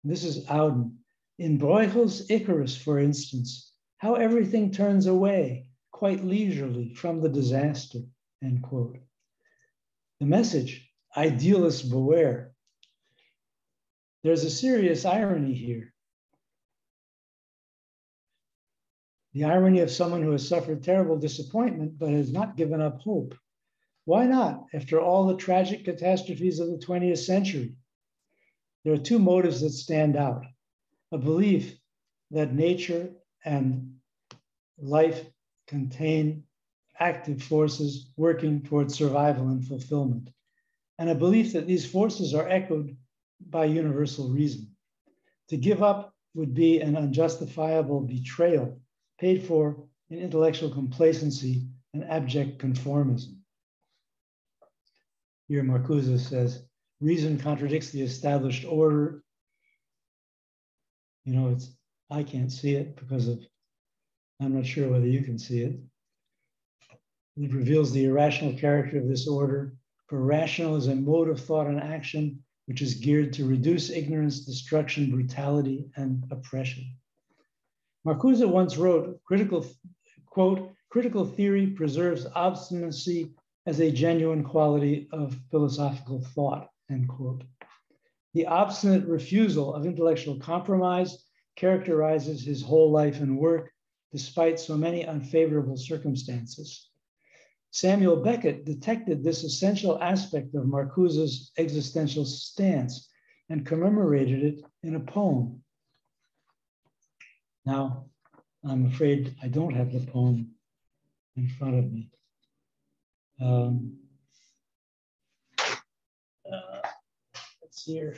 This is Auden. In Bruegel's Icarus, for instance, how everything turns away, quite leisurely, from the disaster, end quote. The message, idealists beware. There's a serious irony here. The irony of someone who has suffered terrible disappointment but has not given up hope. Why not, after all the tragic catastrophes of the 20th century? There are two motives that stand out. A belief that nature and life contain active forces working towards survival and fulfillment, and a belief that these forces are echoed by universal reason. To give up would be an unjustifiable betrayal paid for in intellectual complacency and abject conformism. Here Marcuse says, reason contradicts the established order. You know, I can't see it because I'm not sure whether you can see it. It reveals the irrational character of this order, for rational is a mode of thought and action which is geared to reduce ignorance, destruction, brutality, and oppression. Marcuse once wrote, quote, critical theory preserves obstinacy as a genuine quality of philosophical thought, end quote. The obstinate refusal of intellectual compromise characterizes his whole life and work, despite so many unfavorable circumstances. Samuel Beckett detected this essential aspect of Marcuse's existential stance and commemorated it in a poem. Now, I'm afraid I don't have the poem in front of me. It's here.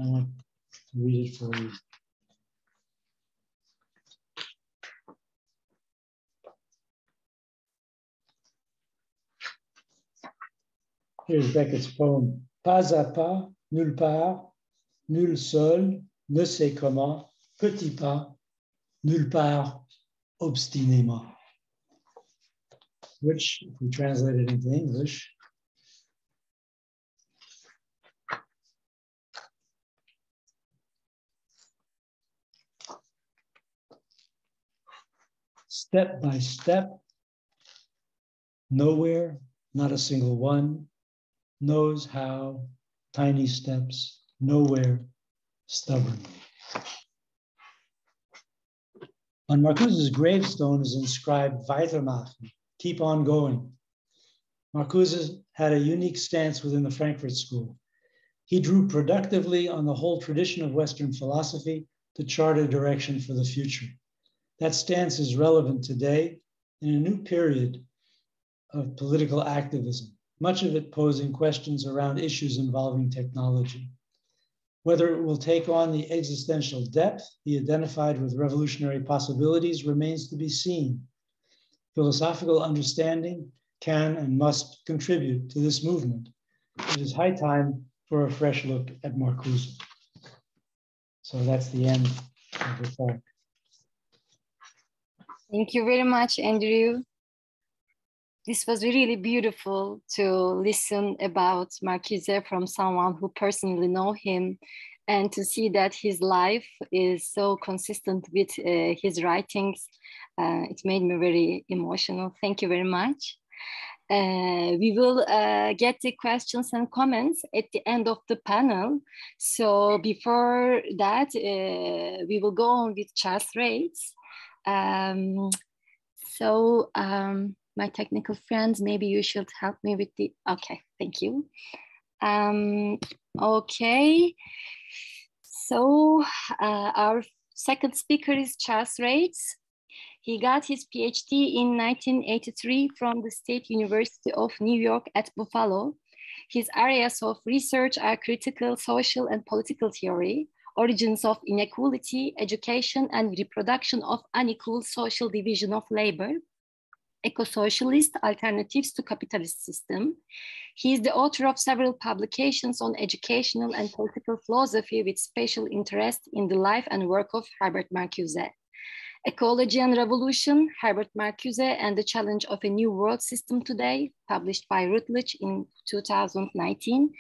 I want to read it for you. Here's Beckett's poem. Pas à pas, nulle part, nul seul, ne sait comment, petit pas, nulle part, obstinément. Which, if we translate it into English, step by step, nowhere, not a single one, knows how, tiny steps, nowhere, stubborn. On Marcuse's gravestone is inscribed Weitermachen, keep on going. Marcuse had a unique stance within the Frankfurt School. He drew productively on the whole tradition of Western philosophy to chart a direction for the future. That stance is relevant today in a new period of political activism, much of it posing questions around issues involving technology. Whether it will take on the existential depth he identified with revolutionary possibilities remains to be seen. Philosophical understanding can and must contribute to this movement. It is high time for a fresh look at Marcuse. So that's the end of the talk. Thank you very much, Andrew. This was really beautiful to listen about Marcuse from someone who personally know him, and to see that his life is so consistent with his writings. It made me very emotional. Thank you very much. We will get the questions and comments at the end of the panel. So before that, we will go on with Charles Reitz. My technical friends, maybe you should help me with the, okay, thank you. Okay, so our second speaker is Charles Reitz. He got his PhD in 1983 from the State University of New York at Buffalo. His areas of research are critical social and political theory, origins of inequality, education and reproduction of unequal social division of labor, eco-socialist alternatives to capitalist system. He is the author of several publications on educational and political philosophy with special interest in the life and work of Herbert Marcuse. Ecology and Revolution, Herbert Marcuse and the Challenge of a New World System Today, published by Routledge in 2019,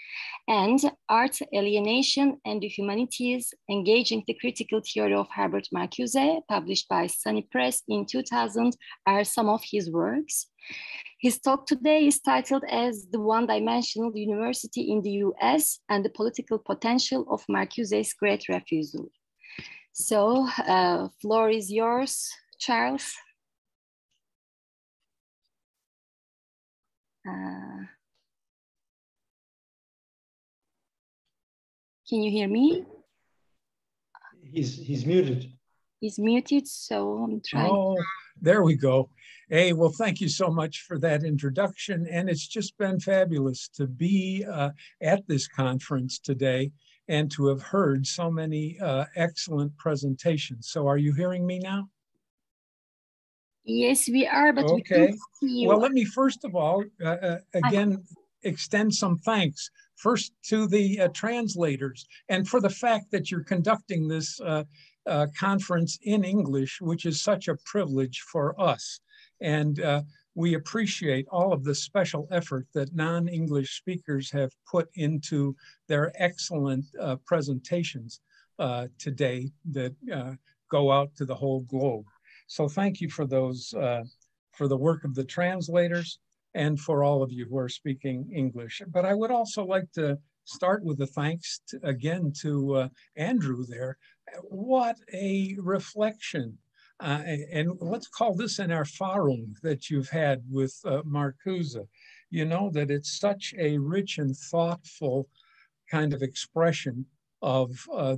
and Art, Alienation and the Humanities, Engaging the Critical Theory of Herbert Marcuse, published by Sunny Press in 2000, are some of his works. His talk today is titled as The One-Dimensional University in the US and the Political Potential of Marcuse's Great Refusal. So, floor is yours, Charles. Can you hear me? He's muted. He's muted, so I'm trying. Oh, there we go. Hey, well, thank you so much for that introduction. And it's just been fabulous to be at this conference today and to have heard so many excellent presentations. So are you hearing me now? Yes, we are, but okay. We don't see you. Well, let me first of all, again, extend some thanks first to the translators and for the fact that you're conducting this conference in English, which is such a privilege for us. And we appreciate all of the special effort that non-English speakers have put into their excellent presentations today that go out to the whole globe. So thank you for those, for the work of the translators and for all of you who are speaking English. But I would also like to start with a thanks again to Andrew there. What a reflection. And let's call this an Erfahrung that you've had with Marcuse. You know that it's such a rich and thoughtful kind of expression of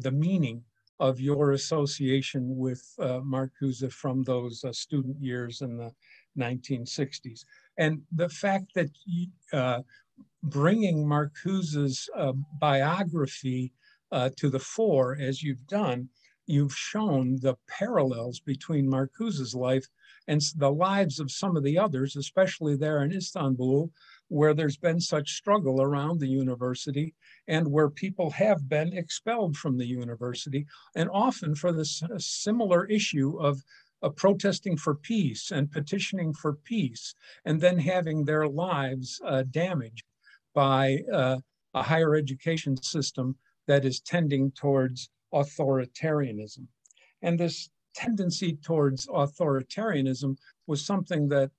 the meaning of your association with Marcuse from those student years in the 1960s. And the fact that bringing Marcuse's biography to the fore, as you've done, you've shown the parallels between Marcuse's life and the lives of some of the others, especially there in Istanbul, where there's been such struggle around the university and where people have been expelled from the university, and often for this similar issue of protesting for peace and petitioning for peace, and then having their lives damaged by a higher education system that is tending towards authoritarianism. And this tendency towards authoritarianism was something that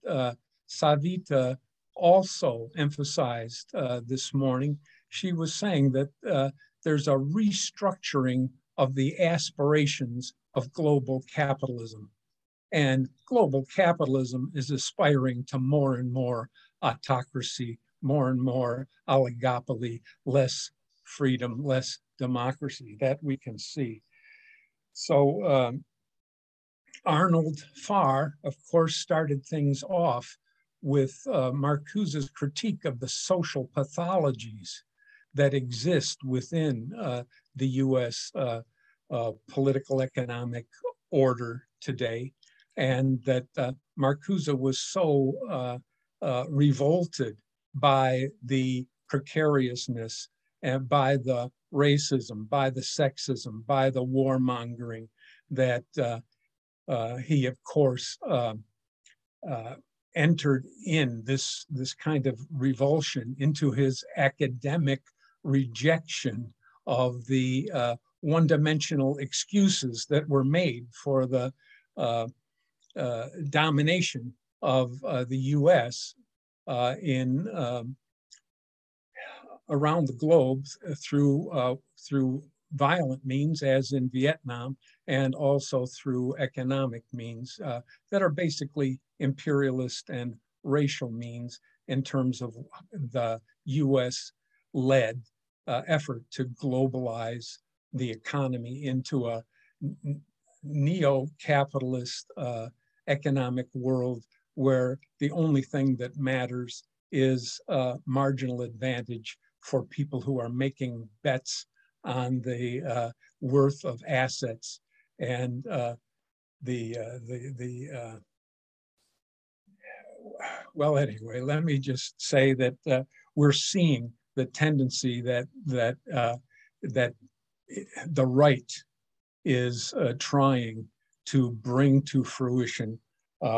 Savita also emphasized this morning. She was saying that there's a restructuring of the aspirations of global capitalism. And global capitalism is aspiring to more and more autocracy, more and more oligopoly, less freedom, less democracy. That we can see. So Arnold Farr, of course, started things off with Marcuse's critique of the social pathologies that exist within the US political economic order today, and that Marcuse was so revolted by the precariousness and by the racism, by the sexism, by the warmongering that he, of course, entered in this kind of revulsion into his academic rejection of the one-dimensional excuses that were made for the domination of the U.S. in around the globe through violent means, as in Vietnam, and also through economic means that are basically imperialist and racial means in terms of the U.S.-led effort to globalize the economy into a neo-capitalist economic world where the only thing that matters is marginal advantage for people who are making bets on the worth of assets and well, anyway, let me just say that we're seeing the tendency that the right is trying to bring to fruition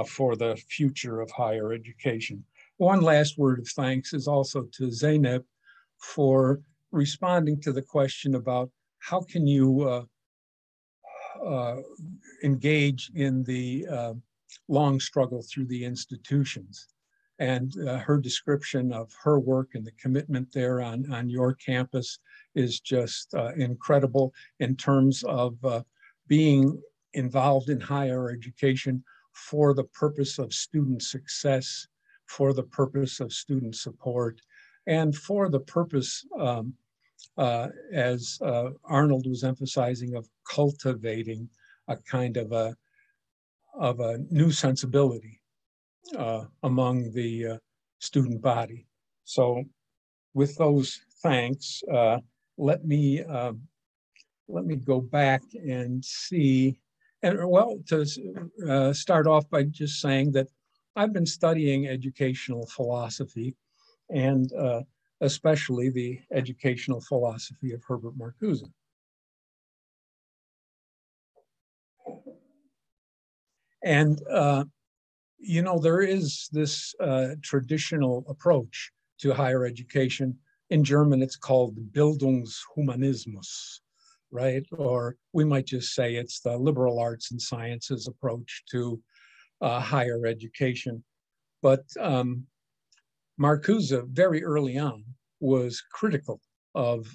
for the future of higher education. One last word of thanks is also to Zeynep for responding to the question about how can you engage in the long struggle through the institutions. And her description of her work and the commitment there on your campus is just incredible in terms of being involved in higher education for the purpose of student success, for the purpose of student support, and for the purpose, as Arnold was emphasizing, of cultivating a kind of a new sensibility among the student body. So with those thanks, let me go back and see, and well, to start off by just saying that I've been studying educational philosophy and especially the educational philosophy of Herbert Marcuse. And you know, there is this traditional approach to higher education. In German, it's called Bildungshumanismus, right? Or we might just say it's the liberal arts and sciences approach to higher education. But Marcuse, very early on, was critical of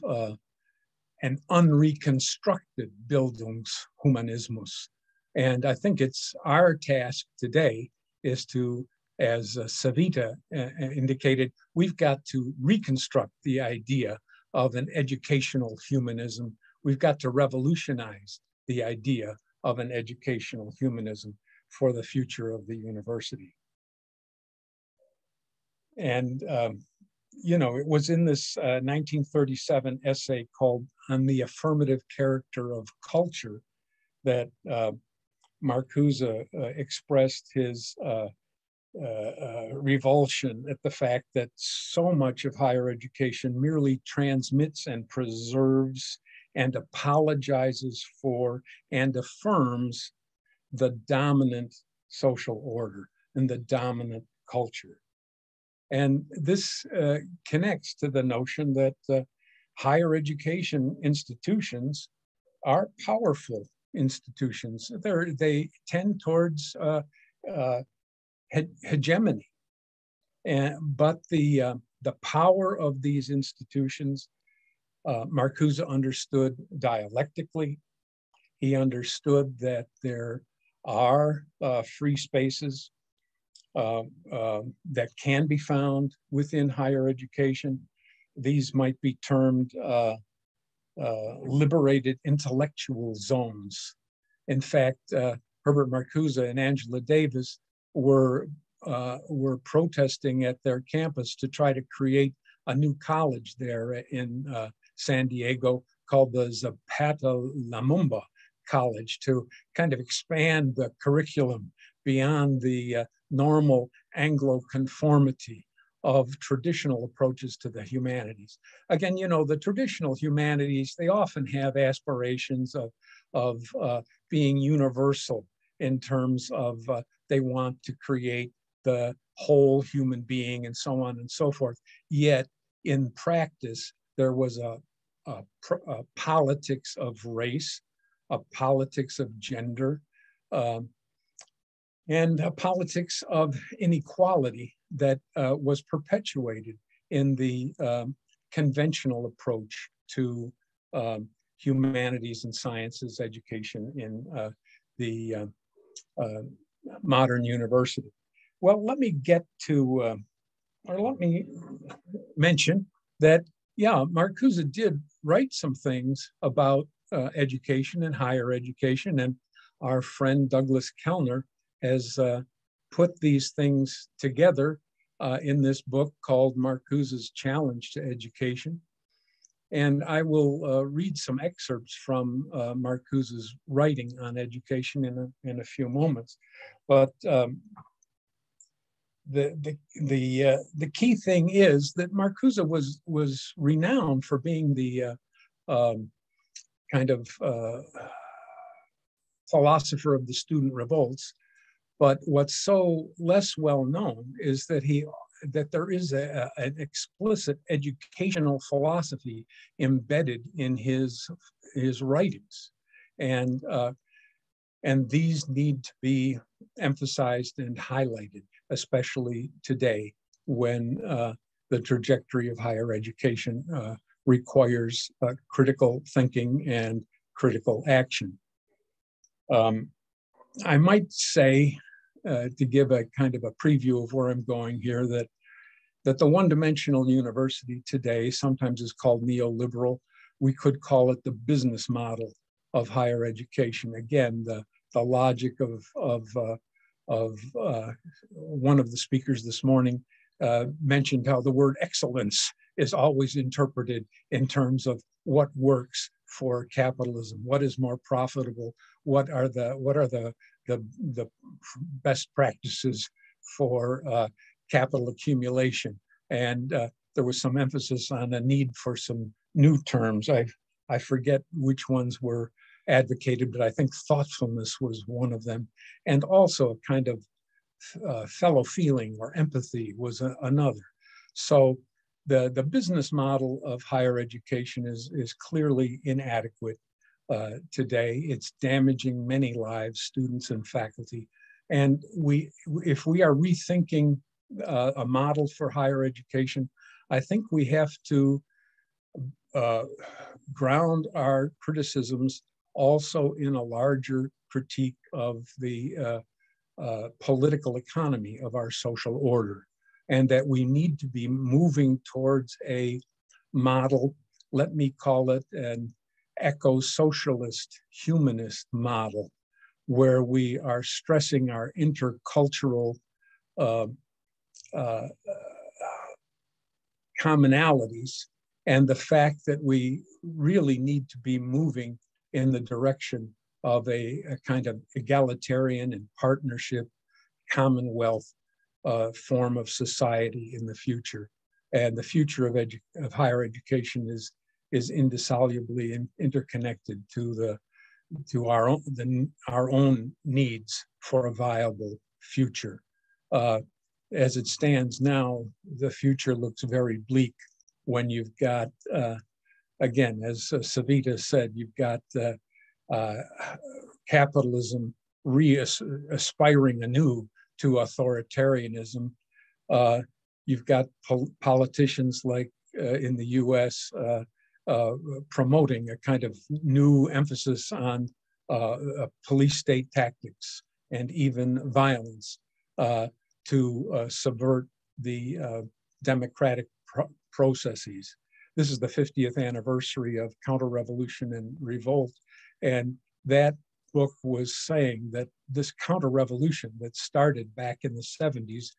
an unreconstructed Bildungshumanismus. And I think it's our task today is to, as Savita indicated, we've got to reconstruct the idea of an educational humanism. We've got to revolutionize the idea of an educational humanism for the future of the university. And, you know, it was in this 1937 essay called On the Affirmative Character of Culture that Marcuse expressed his revulsion at the fact that so much of higher education merely transmits and preserves and apologizes for and affirms the dominant social order and the dominant culture. And this connects to the notion that higher education institutions are powerful institutions. They tend towards hegemony, but the power of these institutions, Marcuse understood dialectically. He understood that there are free spaces that can be found within higher education. These might be termed liberated intellectual zones. In fact, Herbert Marcuse and Angela Davis were protesting at their campus to try to create a new college there in San Diego called the Zapata Lumumba College to kind of expand the curriculum beyond the normal Anglo conformity of traditional approaches to the humanities. Again, you know, the traditional humanities, they often have aspirations of being universal in terms of they want to create the whole human being and so on and so forth. Yet in practice, there was a politics of race, a politics of gender, and a politics of inequality that was perpetuated in the conventional approach to humanities and sciences education in the modern university. Well, let me get to, or let me mention that, yeah, Marcuse did write some things about education and higher education, and our friend Douglas Kellner has put these things together in this book called Marcuse's Challenge to Education. And I will read some excerpts from Marcuse's writing on education in a few moments. But the key thing is that Marcuse was renowned for being the kind of philosopher of the student revolts. But what's so less well known is that there is an explicit educational philosophy embedded in his writings, and these need to be emphasized and highlighted, especially today when the trajectory of higher education requires critical thinking and critical action. I might say, to give a kind of a preview of where I'm going here, that the one-dimensional university today sometimes is called neoliberal. We could call it the business model of higher education. Again, the logic of one of the speakers this morning mentioned how the word excellence is always interpreted in terms of what works for capitalism, what is more profitable, what are the best practices for capital accumulation. And there was some emphasis on a need for some new terms. I forget which ones were advocated, but I think thoughtfulness was one of them. And also a kind of fellow feeling or empathy was another. So the business model of higher education is clearly inadequate today. It's damaging many lives, students and faculty. And if we are rethinking a model for higher education, I think we have to ground our criticisms also in a larger critique of the political economy of our social order, and that we need to be moving towards a model, let me call it an eco-socialist humanist model, where we are stressing our intercultural commonalities and the fact that we really need to be moving in the direction of a kind of egalitarian and partnership commonwealth form of society in the future. And the future of higher education is indissolubly interconnected to our own needs for a viable future. As it stands now, the future looks very bleak when you've got, again, as Savita said, you've got capitalism aspiring anew to authoritarianism. You've got politicians like in the US promoting a kind of new emphasis on police state tactics and even violence to subvert the democratic processes. This is the 50th anniversary of Counter-Revolution and Revolt, and that book was saying that this counter-revolution that started back in the 70s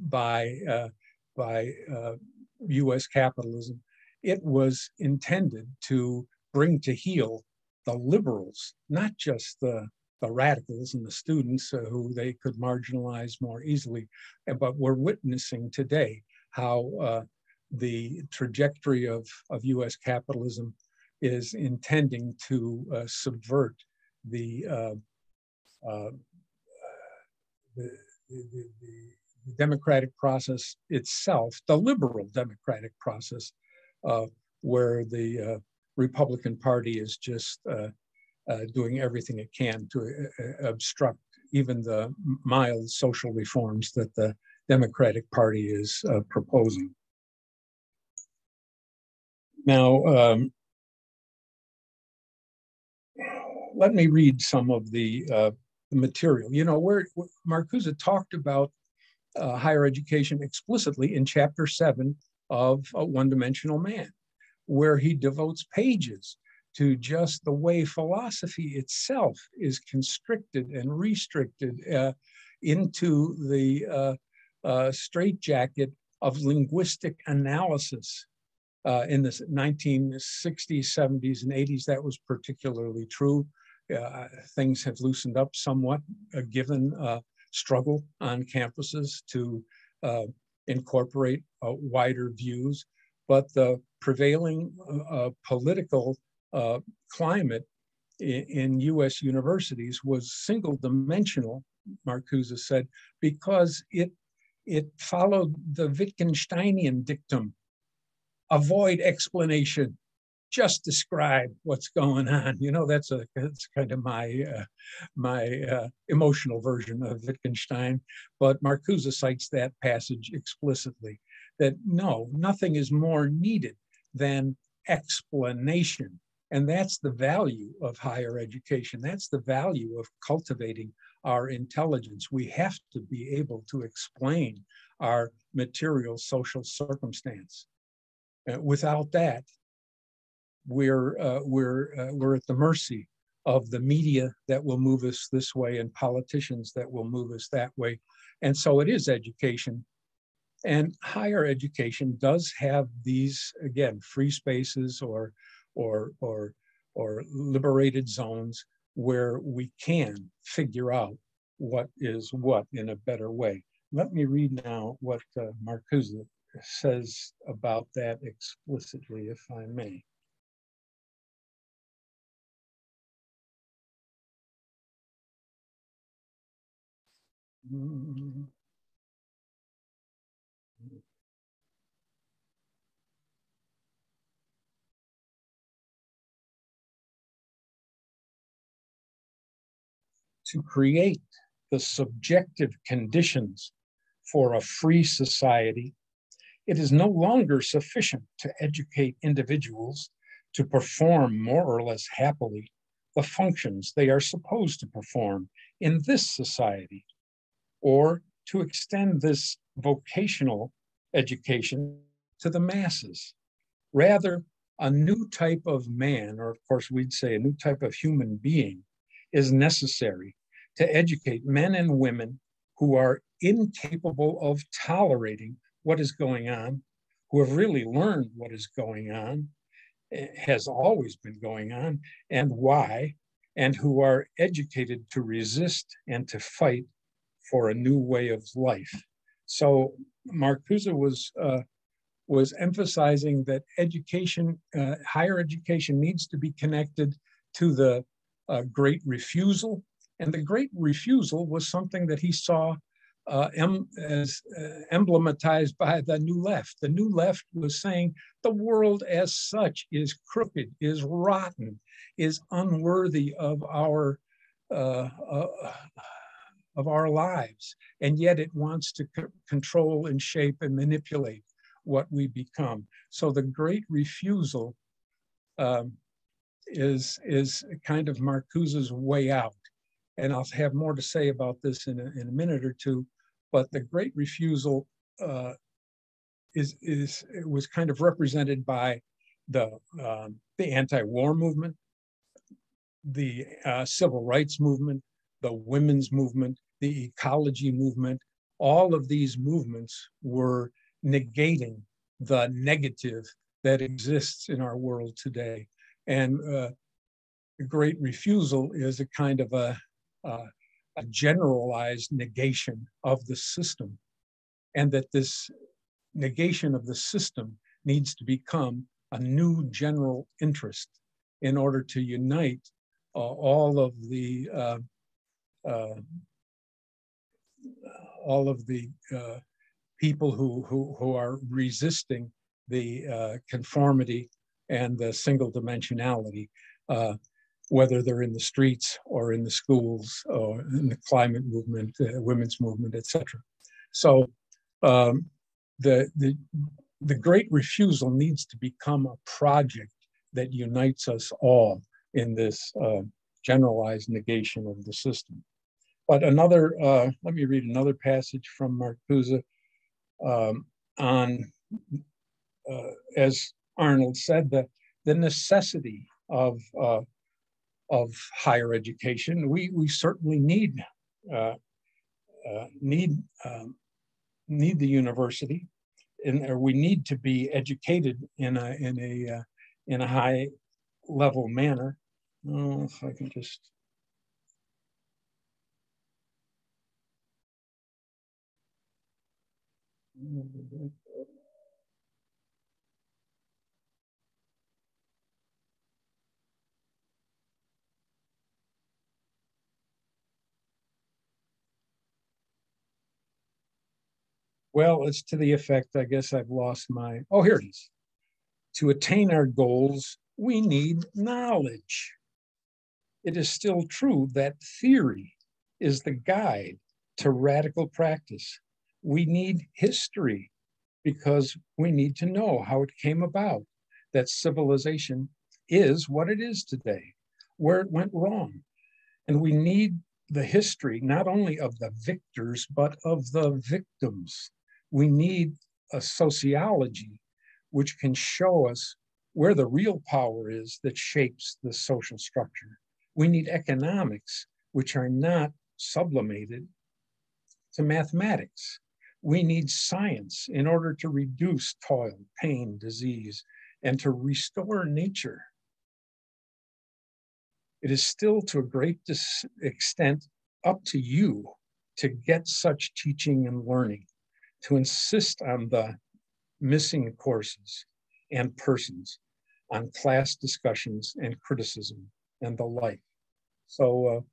by US capitalism, it was intended to bring to heel the liberals, not just the radicals and the students who they could marginalize more easily. But we're witnessing today how the trajectory of US capitalism is intending to subvert the democratic process itself, the liberal democratic process, where the Republican Party is just doing everything it can to obstruct even the mild social reforms that the Democratic Party is proposing. Now, let me read some of the material. You know, where Marcuse talked about higher education explicitly in chapter 7 of A One-Dimensional Man, where he devotes pages to just the way philosophy itself is constricted and restricted into the straitjacket of linguistic analysis. In the 1960s, 70s, and 80s, that was particularly true. Things have loosened up somewhat, given struggle on campuses to incorporate wider views. But the prevailing political climate in US universities was single-dimensional, Marcuse said, because it followed the Wittgensteinian dictum: avoid explanation, just describe what's going on. You know, that's kind of my emotional version of Wittgenstein. But Marcuse cites that passage explicitly, that no, nothing is more needed than explanation. And that's the value of higher education. That's the value of cultivating our intelligence. We have to be able to explain our material social circumstance. Without that, we're at the mercy of the media that will move us this way and politicians that will move us that way. And so it is education. And higher education does have these, again, free spaces or liberated zones where we can figure out what is what in a better way. Let me read now what Marcuse says about that explicitly, if I may. To create the subjective conditions for a free society, it is no longer sufficient to educate individuals to perform more or less happily the functions they are supposed to perform in this society, or to extend this vocational education to the masses. Rather, a new type of man, or of course we'd say a new type of human being, is necessary to educate men and women who are incapable of tolerating what is going on, who have really learned what is going on, has always been going on, and why, and who are educated to resist and to fight for a new way of life. So Marcuse was emphasizing that education, higher education, needs to be connected to the Great Refusal. And the Great Refusal was something that he saw as emblematized by the New Left. The New Left was saying the world as such is crooked, is rotten, is unworthy of our lives, and yet it wants to control and shape and manipulate what we become. So the Great Refusal is kind of Marcuse's way out. And I'll have more to say about this in a minute or two, but the Great Refusal was kind of represented by the anti-war movement, the civil rights movement, the women's movement, the ecology movement. All of these movements were negating the negative that exists in our world today. And the Great Refusal is a kind of a generalized negation of the system. And that this negation of the system needs to become a new general interest in order to unite all of the people who are resisting the conformity and the single dimensionality, whether they're in the streets or in the schools or in the climate movement, women's movement, etc. So the great refusal needs to become a project that unites us all in this generalized negation of the system. But another, let me read another passage from Marcuse on, as Arnold said, the necessity of higher education. We certainly need the university, and we need to be educated in a high level manner. Oh, if I can just. Well, it's to the effect, I guess I've lost my, oh, here it is. To attain our goals, we need knowledge. It is still true that theory is the guide to radical practice. We need history because we need to know how it came about, that civilization is what it is today, where it went wrong. And we need the history, not only of the victors, but of the victims. We need a sociology which can show us where the real power is that shapes the social structure. We need economics, which are not sublimated to mathematics. We need science in order to reduce toil, pain, disease, and to restore nature. It is still to a great extent up to you to get such teaching and learning, to insist on the missing courses and persons, on class discussions and criticism and the like. So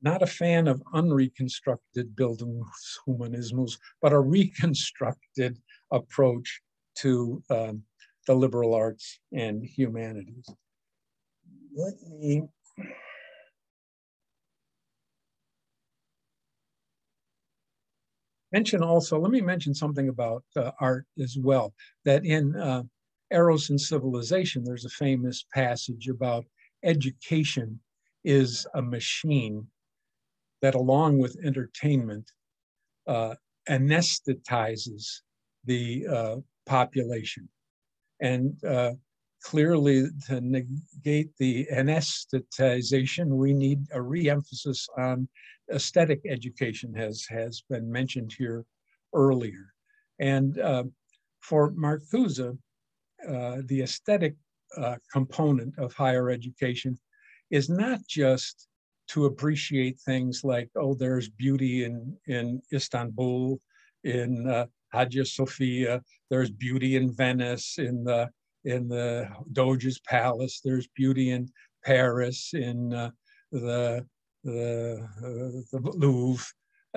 not a fan of unreconstructed Bildungshumanismus, but a reconstructed approach to the liberal arts and humanities. Let me mention also, let me mention something about art as well, that in Eros and Civilization, there's a famous passage about education is a machine that, along with entertainment, anesthetizes the population. And clearly, to negate the anesthetization, we need a re-emphasis on aesthetic education, has been mentioned here earlier. And for Marcuse, the aesthetic component of higher education is not just to appreciate things like, oh, there's beauty in Istanbul, in Hagia Sophia, there's beauty in Venice, in the Doge's Palace, there's beauty in Paris, in the Louvre.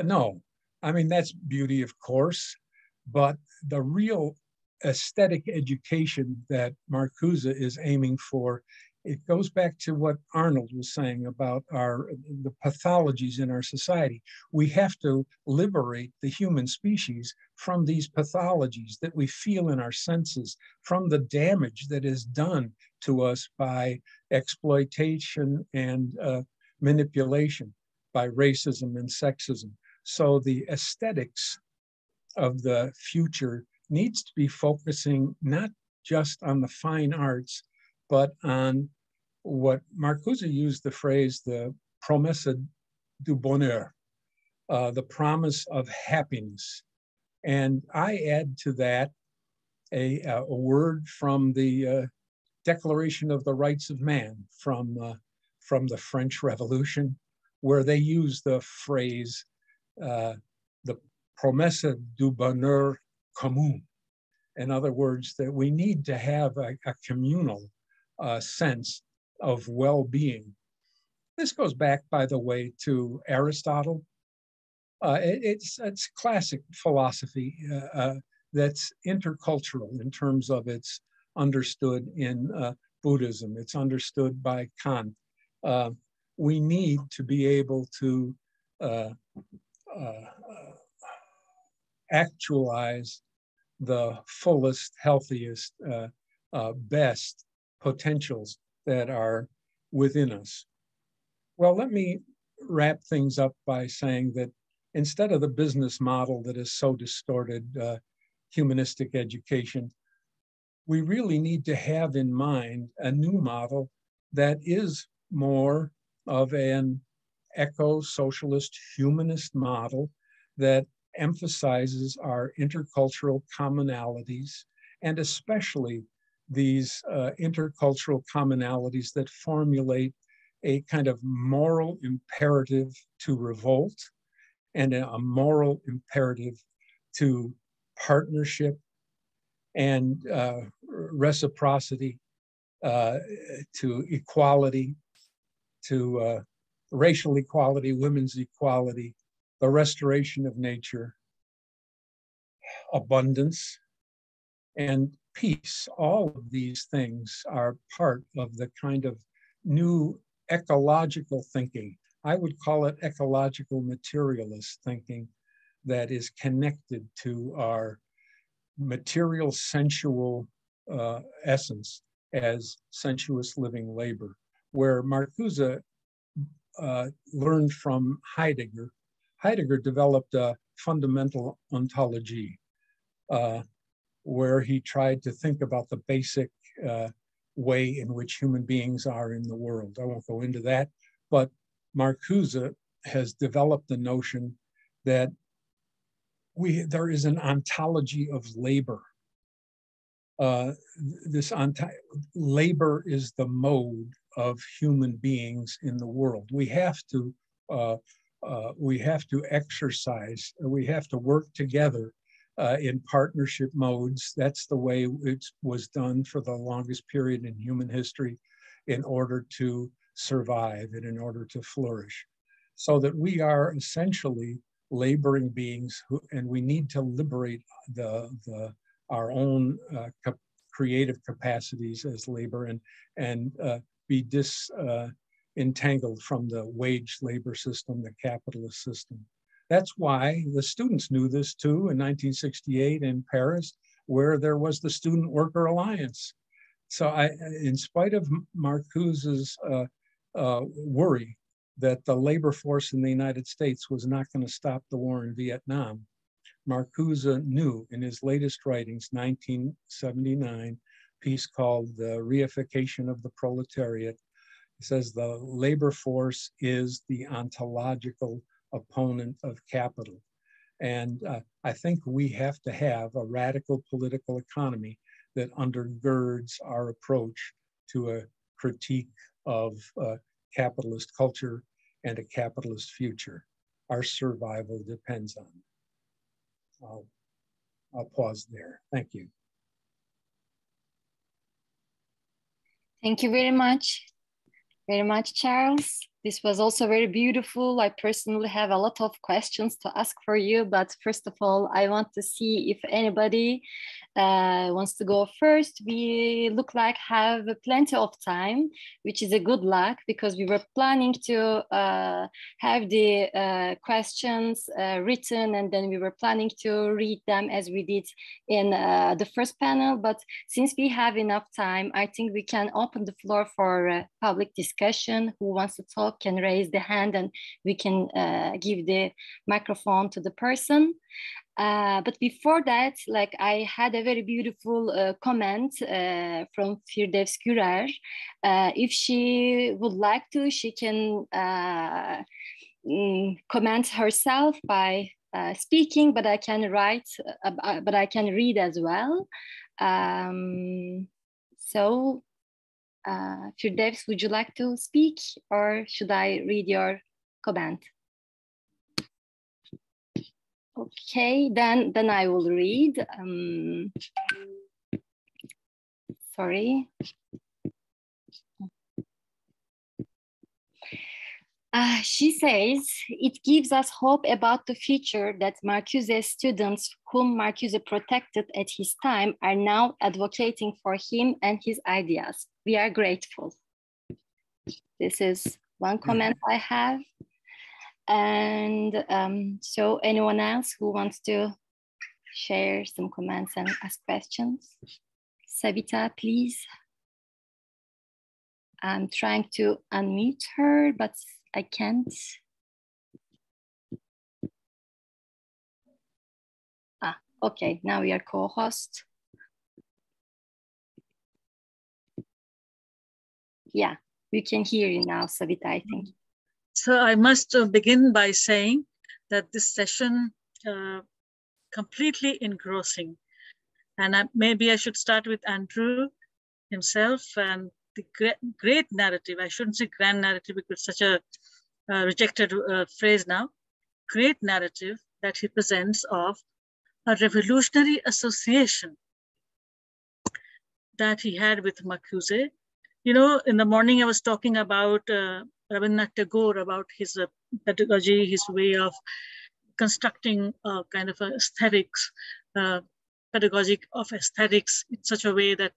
No, I mean, that's beauty, of course, but the real aesthetic education that Marcuse is aiming for, it goes back to what Arnold was saying about the pathologies in our society. We have to liberate the human species from these pathologies that we feel in our senses, from the damage that is done to us by exploitation and manipulation, by racism and sexism. So the aesthetics of the future needs to be focusing not just on the fine arts, but on what Marcuse used the phrase, the promesse du bonheur, the promise of happiness. And I add to that a word from the Declaration of the Rights of Man from the French Revolution, where they use the phrase, the promesse du bonheur commune. In other words, that we need to have a communal sense of well-being. This goes back, by the way, to Aristotle. It's classic philosophy that's intercultural in terms of it's understood in Buddhism. It's understood by Kant. We need to be able to actualize the fullest, healthiest, best potentials that are within us. Well, let me wrap things up by saying that instead of the business model that is so distorted, humanistic education, we really need to have in mind a new model that is more of an eco-socialist humanist model that emphasizes our intercultural commonalities, and especially these intercultural commonalities that formulate a kind of moral imperative to revolt and a moral imperative to partnership and reciprocity, to equality, to racial equality, women's equality, the restoration of nature, abundance, and peace. All of these things are part of the kind of new ecological thinking. I would call it ecological materialist thinking that is connected to our material sensual essence as sensuous living labor, where Marcuse learned from Heidegger. Heidegger developed a fundamental ontology where he tried to think about the basic way in which human beings are in the world. I won't go into that, but Marcuse has developed the notion that there is an ontology of labor. Labor is the mode of human beings in the world. We have to exercise, we have to work together in partnership modes. That's the way it was done for the longest period in human history in order to survive and in order to flourish. So that we are essentially laboring beings and we need to liberate our own creative capacities as labor and be disentangled from the wage labor system, the capitalist system. That's why the students knew this too in 1968 in Paris, where there was the Student Worker Alliance. So in spite of Marcuse's worry that the labor force in the United States was not going to stop the war in Vietnam, Marcuse knew in his latest writings, 1979, piece called The Reification of the Proletariat. He says the labor force is the ontological opponent of capital. And I think we have to have a radical political economy that undergirds our approach to a critique of capitalist culture and a capitalist future. Our survival depends on it. I'll pause there. Thank you. Thank you very much. Very much, Charles. This was also very beautiful. I personally have a lot of questions to ask for you, but first of all, I want to see if anybody wants to go first. We look like have plenty of time, which is a good luck because we were planning to have the questions written, and then we were planning to read them as we did in the first panel. But since we have enough time, I think we can open the floor for public discussion. Who wants to talk can raise the hand and we can give the microphone to the person. But before that, like I had a very beautiful comment from Firdevs Gürer. If she would like to, she can comment herself by speaking, but I can write, but I can read as well. Firdevs, would you like to speak or should I read your comment? Okay, then I will read. Sorry. She says, it gives us hope about the future that Marcuse's students whom Marcuse protected at his time are now advocating for him and his ideas. We are grateful. This is one comment I have. And so anyone else who wants to share some comments and ask questions? Savita, please. I'm trying to unmute her, but I can't. Okay, now we are co-host. Yeah, we can hear you now, Savita, I think. So I must begin by saying that this session completely engrossing. And maybe I should start with Andrew himself and the great narrative. I shouldn't say grand narrative because such a rejected phrase now. Great narrative that he presents of a revolutionary association that he had with Marcuse. You know, in the morning I was talking about Rabindranath Tagore, about his pedagogy, his way of constructing a kind of aesthetics, pedagogy of aesthetics in such a way that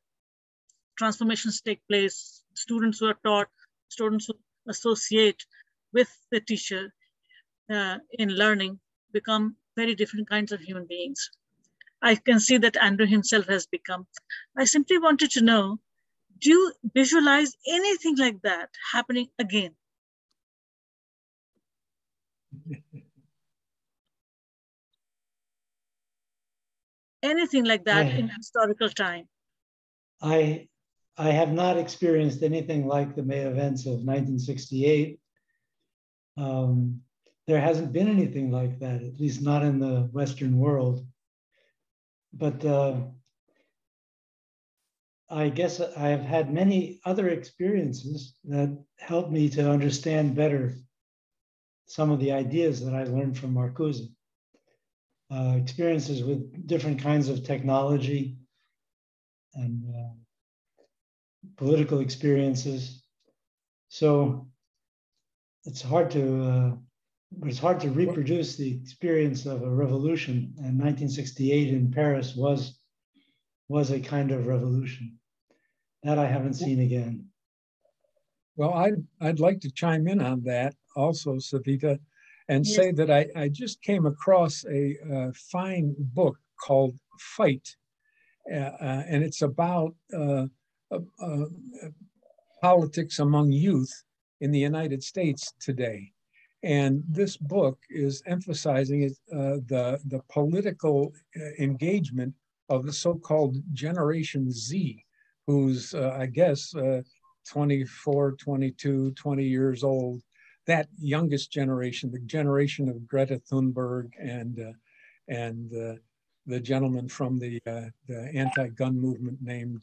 transformations take place, students who are taught, students who associate with the teacher in learning become very different kinds of human beings. I can see that Andrew himself has become. I simply wanted to know, do you visualize anything like that happening again? Anything like that in historical time? I have not experienced anything like the May events of 1968. There hasn't been anything like that, at least not in the Western world. But I guess I have had many other experiences that helped me to understand better some of the ideas that I learned from Marcuse. Experiences with different kinds of technology and political experiences. So it's hard to reproduce the experience of a revolution. And 1968 in Paris was a kind of revolution that I haven't seen again. Well, I'd like to chime in on that also, Savita, and say that I just came across a fine book called Fight, and it's about politics among youth in the United States today. And this book is emphasizing the political engagement of the so-called Generation Z, who's, I guess, 24, 22, 20 years old, that youngest generation, the generation of Greta Thunberg and the gentleman from the anti-gun movement named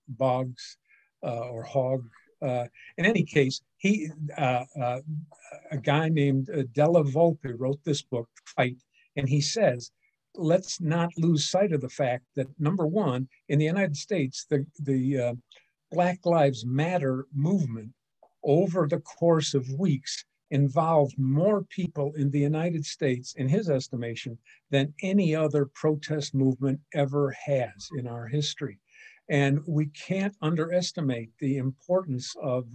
Boggs or Hogg. In any case, a guy named Della Volpe wrote this book, Fight, and he says, let's not lose sight of the fact that, number one, in the United States, the Black Lives Matter movement over the course of weeks involved more people in the United States, in his estimation, than any other protest movement ever has in our history. And we can't underestimate the importance of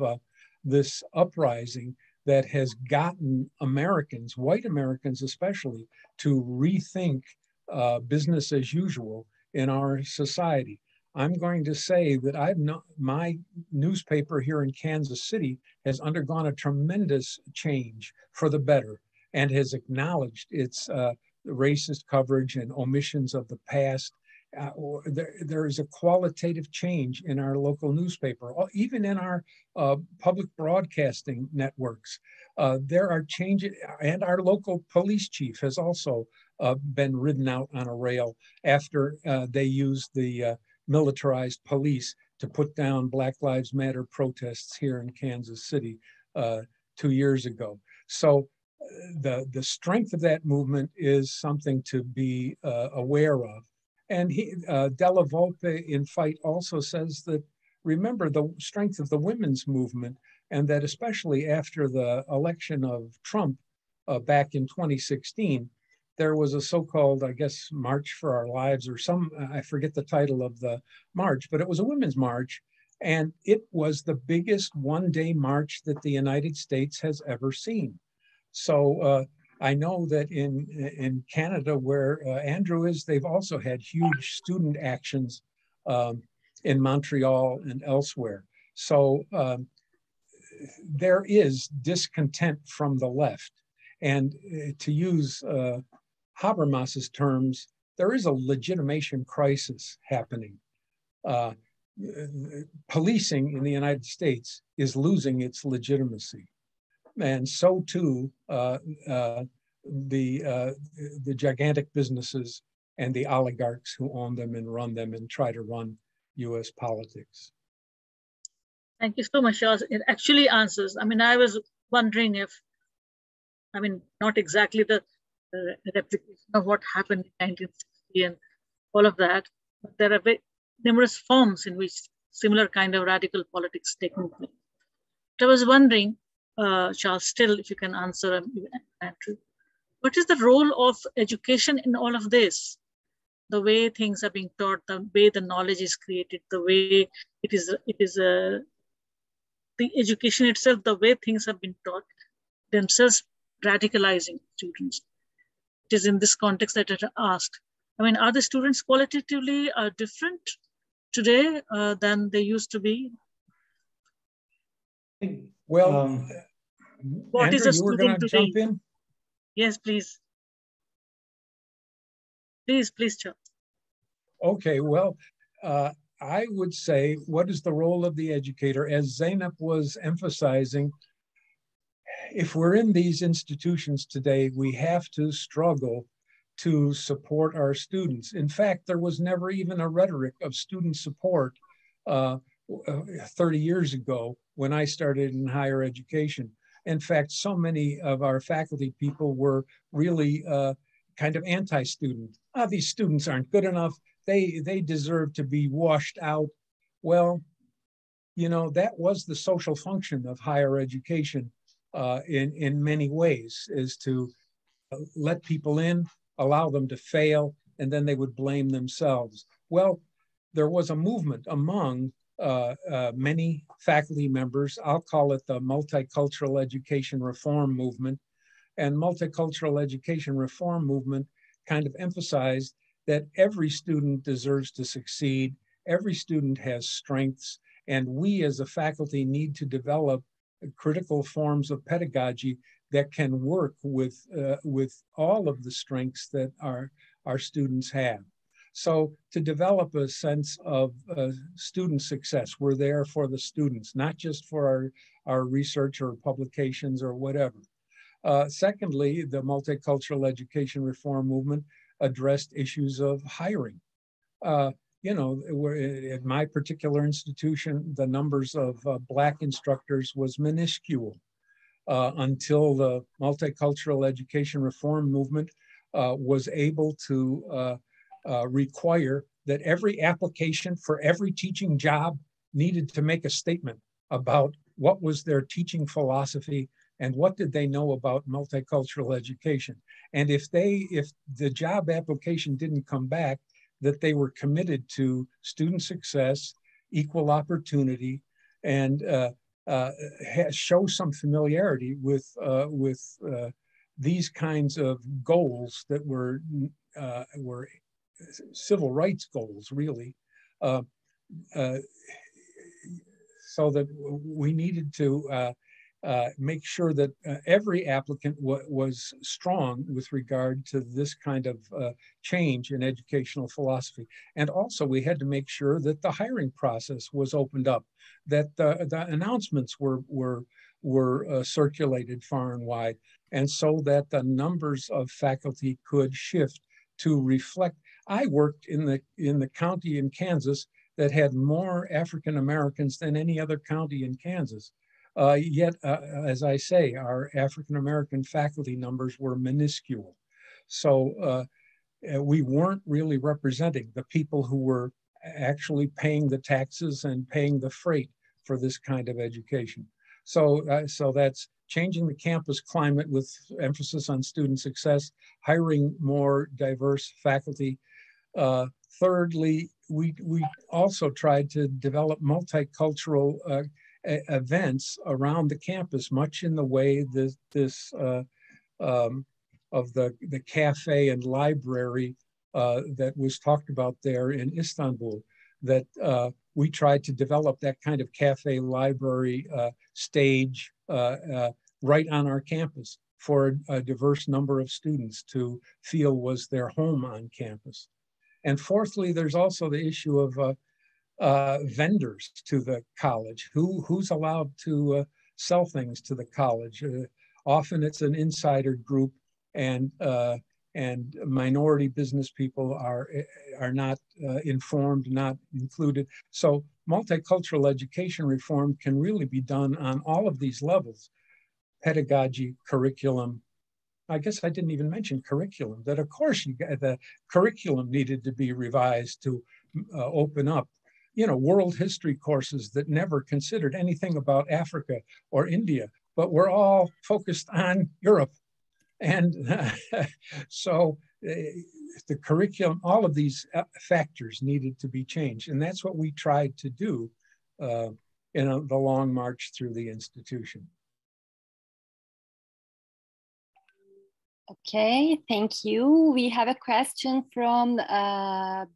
this uprising that has gotten Americans, white Americans especially, to rethink business as usual in our society. I'm going to say that my newspaper here in Kansas City has undergone a tremendous change for the better and has acknowledged its racist coverage and omissions of the past. There is a qualitative change in our local newspaper, even in our public broadcasting networks. There are changes, and our local police chief has also been ridden out on a rail after they used the militarized police to put down Black Lives Matter protests here in Kansas City 2 years ago. So the strength of that movement is something to be aware of. And Della Volpe in Fight also says that, remember the strength of the women's movement, and that especially after the election of Trump back in 2016, there was a so-called, I guess, March for Our Lives or some, I forget the title of the march, but it was a women's march. And it was the biggest one-day march that the United States has ever seen. So I know that in Canada, where Andrew is, they've also had huge student actions in Montreal and elsewhere. So there is discontent from the left. And to use Habermas's terms, there is a legitimation crisis happening. Policing in the United States is losing its legitimacy. And so too, the gigantic businesses and the oligarchs who own them and run them and try to run US politics. Thank you so much, Charles. It actually answers. I mean, I was wondering if, I mean, not exactly the replication of what happened in 1960 and all of that, but there are numerous forms in which similar kind of radical politics taking place. But I was wondering, Charles, still, if you can answer, Andrew, what is the role of education in all of this? The way things are being taught, the way the knowledge is created, the way it is the education itself, the way things have been taught, themselves radicalizing students. It is in this context that I asked. I mean, are the students qualitatively different today than they used to be? Well, what Andrew, is a you were going to jump in? Yes, please. Please, Chuck. Okay, well, I would say, what is the role of the educator? As Zainab was emphasizing, if we're in these institutions today, we have to struggle to support our students. In fact, there was never even a rhetoric of student support 30 years ago when I started in higher education. In fact, so many of our faculty people were really kind of anti-student. These students aren't good enough. They deserve to be washed out. Well, you know, that was the social function of higher education in many ways, is to let people in, allow them to fail, and then they would blame themselves. Well, there was a movement among many faculty members. I'll call it the multicultural education reform movement. And multicultural education reform movement kind of emphasized that every student deserves to succeed, every student has strengths, and we as a faculty need to develop critical forms of pedagogy that can work with all of the strengths that our students have. So to develop a sense of student success, we're there for the students, not just for our research or publications or whatever. Secondly, the multicultural education reform movement addressed issues of hiring. You know, at my particular institution, the numbers of Black instructors was minuscule until the multicultural education reform movement was able to require that every application for every teaching job needed to make a statement about what was their teaching philosophy and what did they know about multicultural education. And if the job application didn't come back, that they were committed to student success, equal opportunity, and show some familiarity with these kinds of goals that were civil rights goals, really. So that we needed to make sure that every applicant was strong with regard to this kind of change in educational philosophy. And also we had to make sure that the hiring process was opened up, that the announcements were circulated far and wide, and so that the numbers of faculty could shift to reflect. I worked in the county in Kansas that had more African Americans than any other county in Kansas. Yet, as I say, our African-American faculty numbers were minuscule. So we weren't really representing the people who were actually paying the taxes and paying the freight for this kind of education. So, so that's changing the campus climate with emphasis on student success, hiring more diverse faculty. Thirdly, we also tried to develop multicultural events around the campus, much in the way of the cafe and library that was talked about there in Istanbul, that we tried to develop that kind of cafe library stage right on our campus for a diverse number of students to feel was their home on campus. And fourthly, there's also the issue of vendors to the college. Who's allowed to sell things to the college? Often it's an insider group, and minority business people are not informed, not included. So multicultural education reform can really be done on all of these levels: pedagogy, curriculum. I guess I didn't even mention curriculum, that of course the curriculum needed to be revised to open up, you know, world history courses that never considered anything about Africa or India, but were all focused on Europe. And so the curriculum, all of these factors needed to be changed. And that's what we tried to do in the long march through the institution. Okay, thank you. We have a question from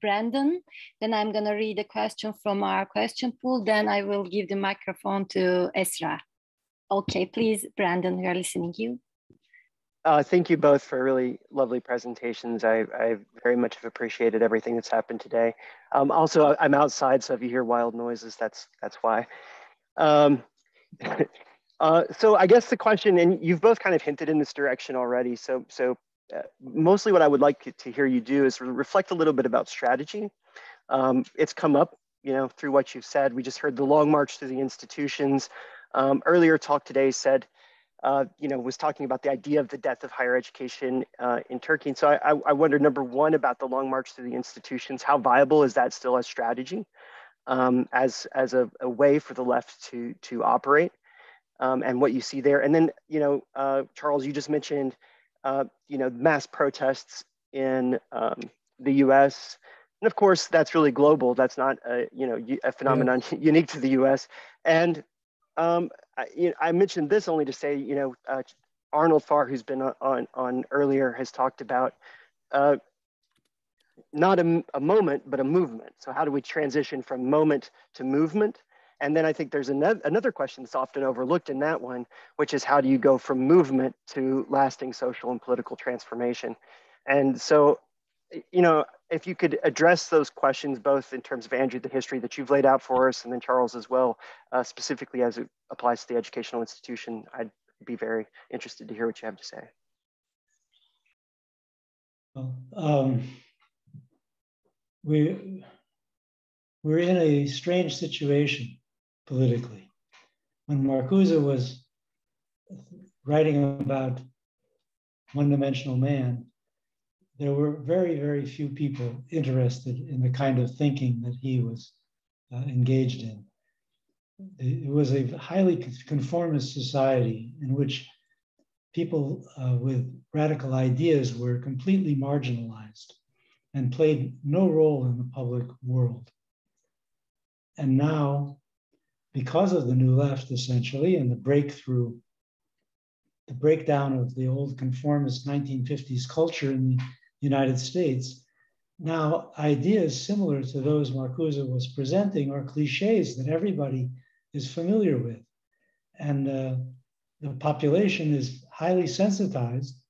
Brandon. Then I'm gonna read a question from our question pool. Then I will give the microphone to Esra. Okay, please, Brandon, we are listening to you. Thank you both for really lovely presentations. I very much have appreciated everything that's happened today. Also, I'm outside, so if you hear wild noises, that's why. So I guess the question, and you've both kind of hinted in this direction already, so mostly what I would like to hear you do is reflect a little bit about strategy. It's come up, you know, through what you've said. We just heard the long march through the institutions. Earlier talk today said, you know, was talking about the idea of the death of higher education in Turkey. And so I wonder, number one, about the long march through the institutions. How viable is that still as strategy, as a way for the left to operate, and what you see there? And then, you know, Charles, you just mentioned, you know, mass protests in the U.S. And of course, that's really global. That's not you know, a phenomenon unique to the U.S. And I mentioned this only to say, you know, Arnold Farr, who's been on earlier, has talked about not a moment, but a movement. So how do we transition from moment to movement? And then I think there's another question that's often overlooked in that one, which is how do you go from movement to lasting social and political transformation? And so, you know, if you could address those questions, both in terms of, Andrew, the history that you've laid out for us, and then Charles as well, specifically as it applies to the educational institution, I'd be very interested to hear what you have to say. Well, we're in a strange situation politically. When Marcuse was writing about one-dimensional man, there were very, very few people interested in the kind of thinking that he was engaged in. It was a highly conformist society in which people with radical ideas were completely marginalized and played no role in the public world. And now, because of the New Left, essentially, and the breakdown of the old conformist 1950s culture in the United States, now ideas similar to those Marcuse was presenting are cliches that everybody is familiar with. And the population is highly sensitized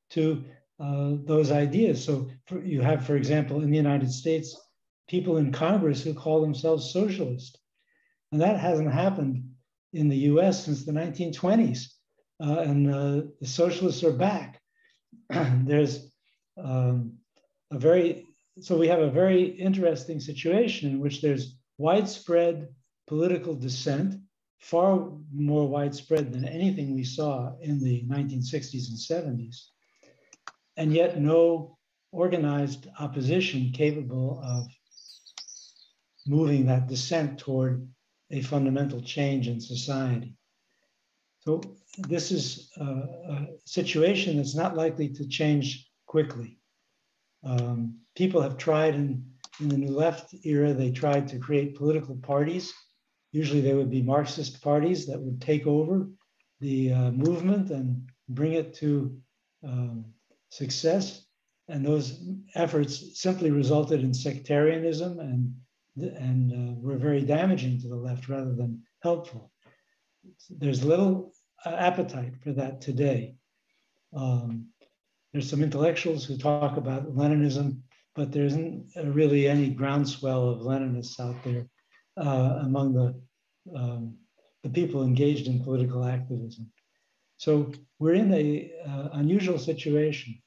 to those ideas. So you have, for example, in the United States, people in Congress who call themselves socialist. And that hasn't happened in the US since the 1920s. The socialists are back. There's so we have a very interesting situation in which there's widespread political dissent far more widespread than anything we saw in the 1960s and 70s, and yet no organized opposition capable of moving that descent toward a fundamental change in society. So this is a situation that's not likely to change quickly. People have tried in the New Left era, they tried to create political parties. Usually they would be Marxist parties that would take over the movement and bring it to success. And those efforts simply resulted in sectarianism and were very damaging to the left rather than helpful. There's little appetite for that today. There's some intellectuals who talk about Leninism, but there isn't really any groundswell of Leninists out there among the people engaged in political activism. So we're in a unusual situation.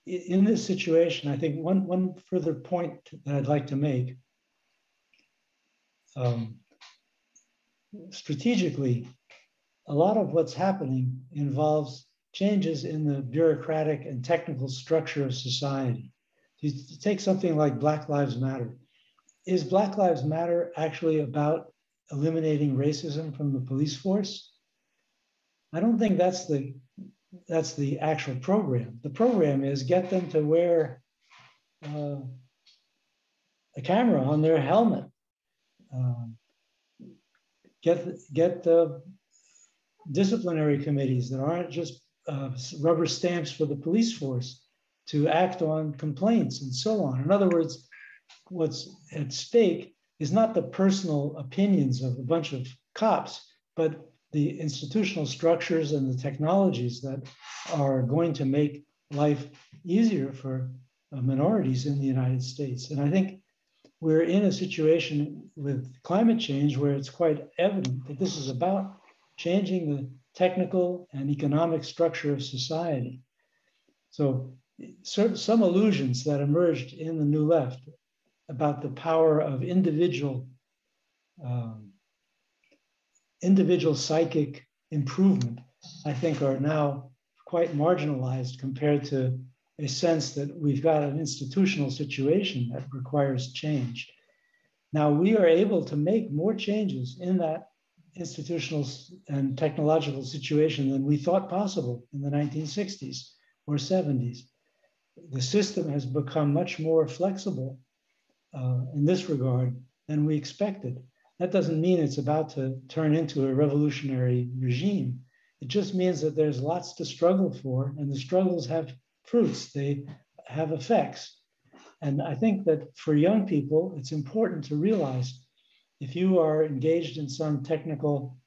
In this situation, I think one further point that I'd like to make, strategically, a lot of what's happening involves changes in the bureaucratic and technical structure of society. You take something like Black Lives Matter. Is Black Lives Matter actually about eliminating racism from the police force? I don't think that's the actual program. The program is get them to wear a camera on their helmet. Get the disciplinary committees that aren't just rubber stamps for the police force to act on complaints and so on. In other words, what's at stake is not the personal opinions of a bunch of cops, but the institutional structures and the technologies that are going to make life easier for minorities in the United States. And I think we're in a situation with climate change where it's quite evident that this is about changing the technical and economic structure of society. So some illusions that emerged in the New Left about the power of individual psychic improvement, I think are now quite marginalized compared to a sense that we've got an institutional situation that requires change. Now we are able to make more changes in that institutional and technological situation than we thought possible in the 1960s or 70s. The system has become much more flexible in this regard than we expected. That doesn't mean it's about to turn into a revolutionary regime. It just means that there's lots to struggle for, and the struggles have fruits, they have effects. And I think that for young people, it's important to realize if you are engaged in some technical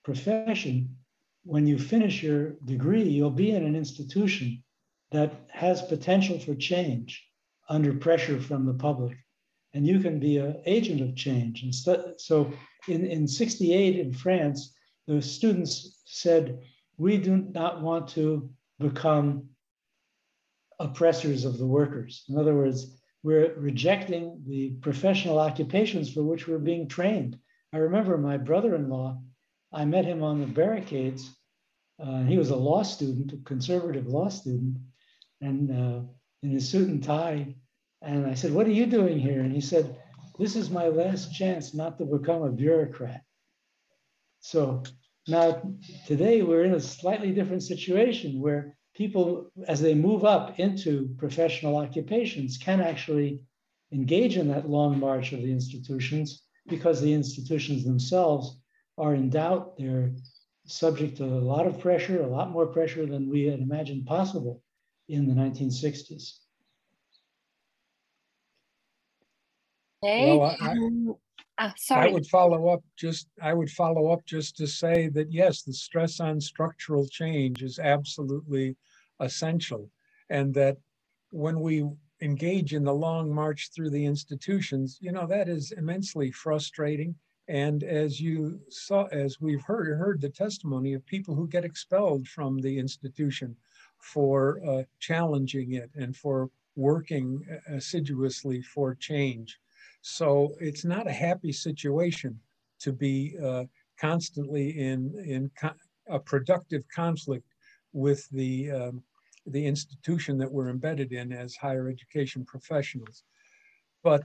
profession, when you finish your degree, you'll be in an institution that has potential for change under pressure from the public. And you can be an agent of change. And so in 68 in France, the students said, we do not want to become oppressors of the workers. In other words, we're rejecting the professional occupations for which we're being trained. I remember my brother-in-law, I met him on the barricades. He was a law student, a conservative law student, and in his suit and tie. And I said, what are you doing here? And he said, this is my last chance not to become a bureaucrat. So now today we're in a slightly different situation where people, as they move up into professional occupations, can actually engage in that long march of the institutions because the institutions themselves are in doubt. They're subject to a lot of pressure, a lot more pressure than we had imagined possible in the 1960s. Okay. Well, sorry. I would follow up just to say that yes, the stress on structural change is absolutely essential, and that when we engage in the long march through the institutions, you know, that is immensely frustrating. And as you saw, as we've heard the testimony of people who get expelled from the institution for challenging it and for working assiduously for change. So it's not a happy situation to be constantly in a productive conflict with the institution that we're embedded in as higher education professionals. But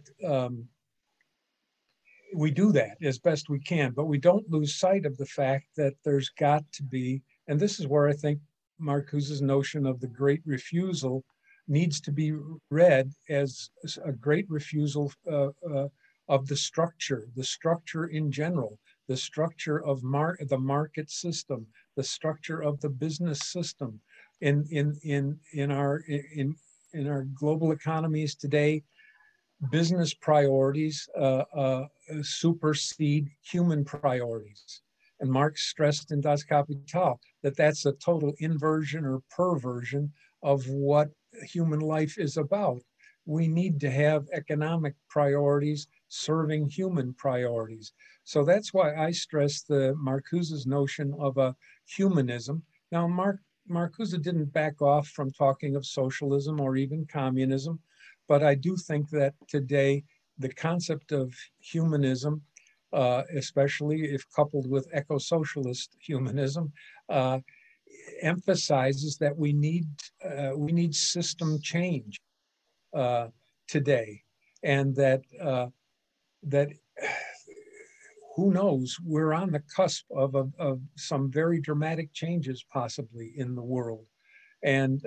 we do that as best we can, but we don't lose sight of the fact that there's got to be, and this is where I think Marcuse's notion of the great refusal needs to be read as a great refusal of the structure in general, the structure of the market system, the structure of the business system. In our global economies today, business priorities supersede human priorities. And Marx stressed in Das Kapital that that's a total inversion or perversion of what human life is about. We need to have economic priorities serving human priorities. So that's why I stress the Marcuse's notion of a humanism. Now, Marcuse didn't back off from talking of socialism or even communism, but I do think that today the concept of humanism, especially if coupled with eco-socialist humanism, emphasizes that we need system change today, and that who knows, we're on the cusp of some very dramatic changes possibly in the world. And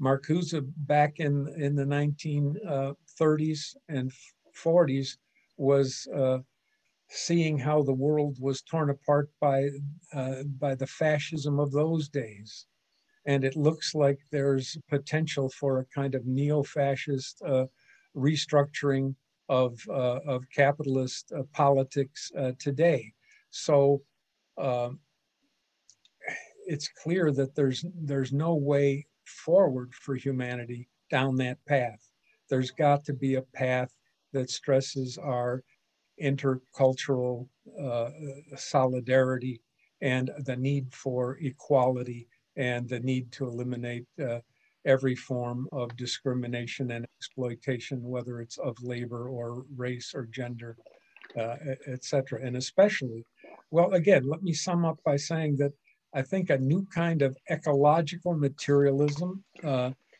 Marcuse back in the 1930s and 40s was seeing how the world was torn apart by the fascism of those days. And it looks like there's potential for a kind of neo-fascist restructuring of capitalist politics today. So it's clear that there's no way forward for humanity down that path. There's got to be a path that stresses our intercultural solidarity and the need for equality and the need to eliminate every form of discrimination and exploitation, whether it's of labor or race or gender, et cetera. And especially, well, again, let me sum up by saying that I think a new kind of ecological materialism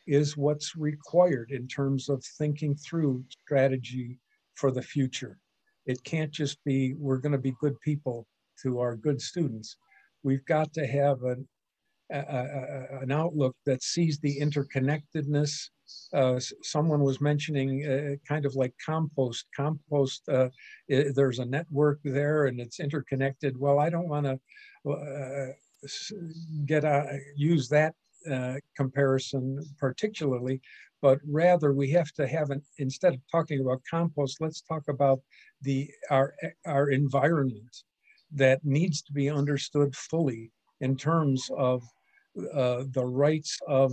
is what's required in terms of thinking through strategy for the future. It can't just be, we're going to be good people to our good students. We've got to have an outlook that sees the interconnectedness. Someone was mentioning kind of like compost. Compost, there's a network there and it's interconnected. Well, I don't want to use that comparison particularly, but rather we have to have instead of talking about compost, let's talk about our environment that needs to be understood fully in terms of the rights of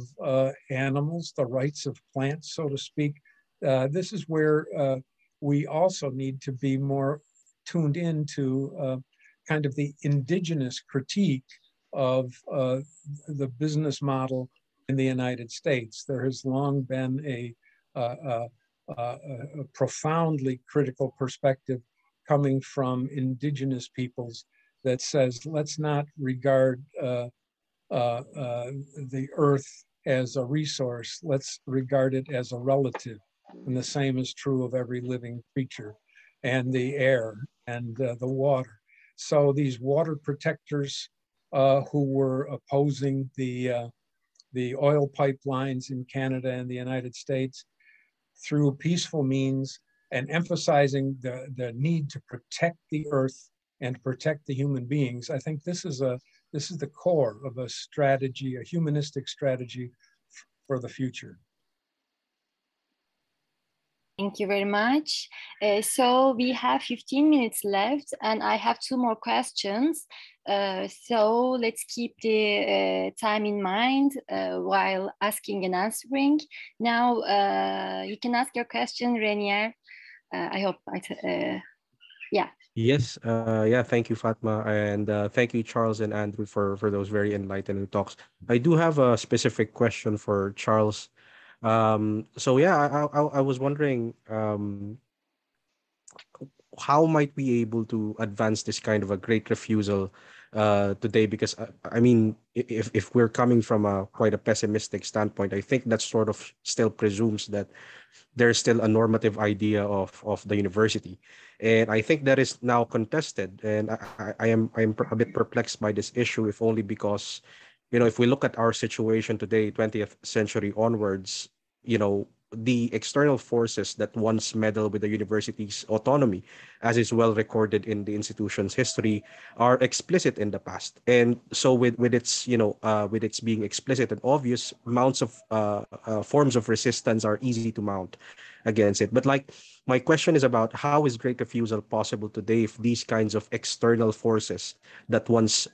animals, the rights of plants, so to speak. This is where we also need to be more tuned into kind of the indigenous critique of the business model in the United States. There has long been a profoundly critical perspective coming from indigenous peoples that says, let's not regard the earth as a resource, let's regard it as a relative. And the same is true of every living creature, and the air and the water. So these water protectors who were opposing the oil pipelines in Canada and the United States through peaceful means and emphasizing the need to protect the earth and protect the human beings. I think this is the core of a strategy, a humanistic strategy for the future. Thank you very much. So we have 15 minutes left and I have 2 more questions. So let's keep the time in mind while asking and answering. Now you can ask your question, Renier. I hope, yeah. Yes, yeah, thank you, Fatma, and thank you, Charles and Andrew, for those very enlightening talks. I do have a specific question for Charles. So yeah, I was wondering, how might we able to advance this kind of a great refusal today? Because I mean, if we're coming from a quite a pessimistic standpoint, I think that sort of still presumes that there's still a normative idea of the university, and I think that is now contested. And I am a bit perplexed by this issue, if only because, you know, if we look at our situation today, 20th century onwards, you know, the external forces that once meddle with the university's autonomy, as is well recorded in the institution's history, are explicit in the past. And so with its, you know, with its being explicit and obvious, mounts of forms of resistance are easy to mount against it. But like, my question is about how is great refusal possible today if these kinds of external forces that once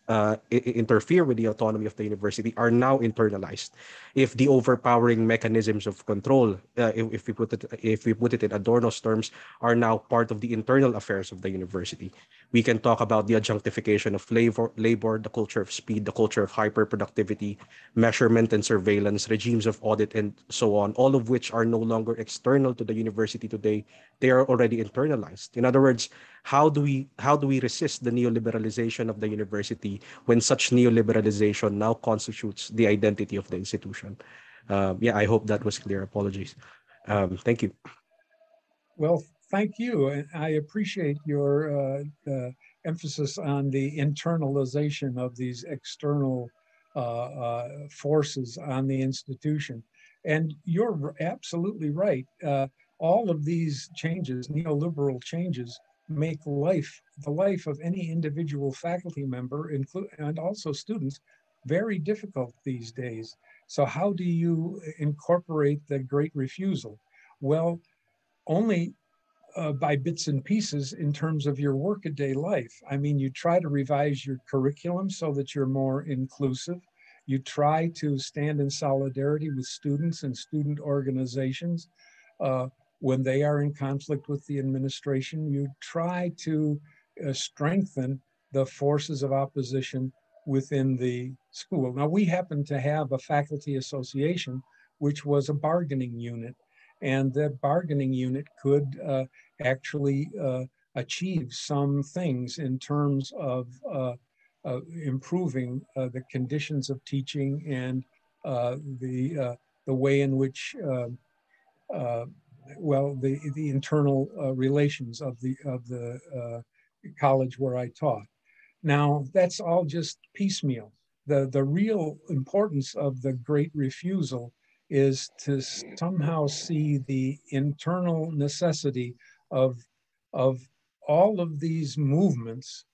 interfere with the autonomy of the university are now internalized? If the overpowering mechanisms of control, if we put it in Adorno's terms, are now part of the internal affairs of the university. We can talk about the adjunctification of labor, the culture of speed, the culture of hyperproductivity, measurement and surveillance, regimes of audit, and so on, all of which are no longer external to the university today. They are already internalized. In other words, how do we resist the neoliberalization of the university when such neoliberalization now constitutes the identity of the institution? Yeah, I hope that was clear. Apologies. Thank you. Well, thank you. And I appreciate your emphasis on the internalization of these external forces on the institution. And you're absolutely right. All of these changes, neoliberal changes, make the life of any individual faculty member, and also students, very difficult these days. So how do you incorporate the great refusal? Well, only by bits and pieces in terms of your workaday life. I mean, you try to revise your curriculum so that you're more inclusive. You try to stand in solidarity with students and student organizations. When they are in conflict with the administration, you try to strengthen the forces of opposition within the school. Now, we happen to have a faculty association, which was a bargaining unit, and that bargaining unit could actually achieve some things in terms of improving the conditions of teaching and the way in which the internal relations of the college where I taught. Now, that's all just piecemeal. The real importance of the great refusal is to somehow see the internal necessity of all of these movements.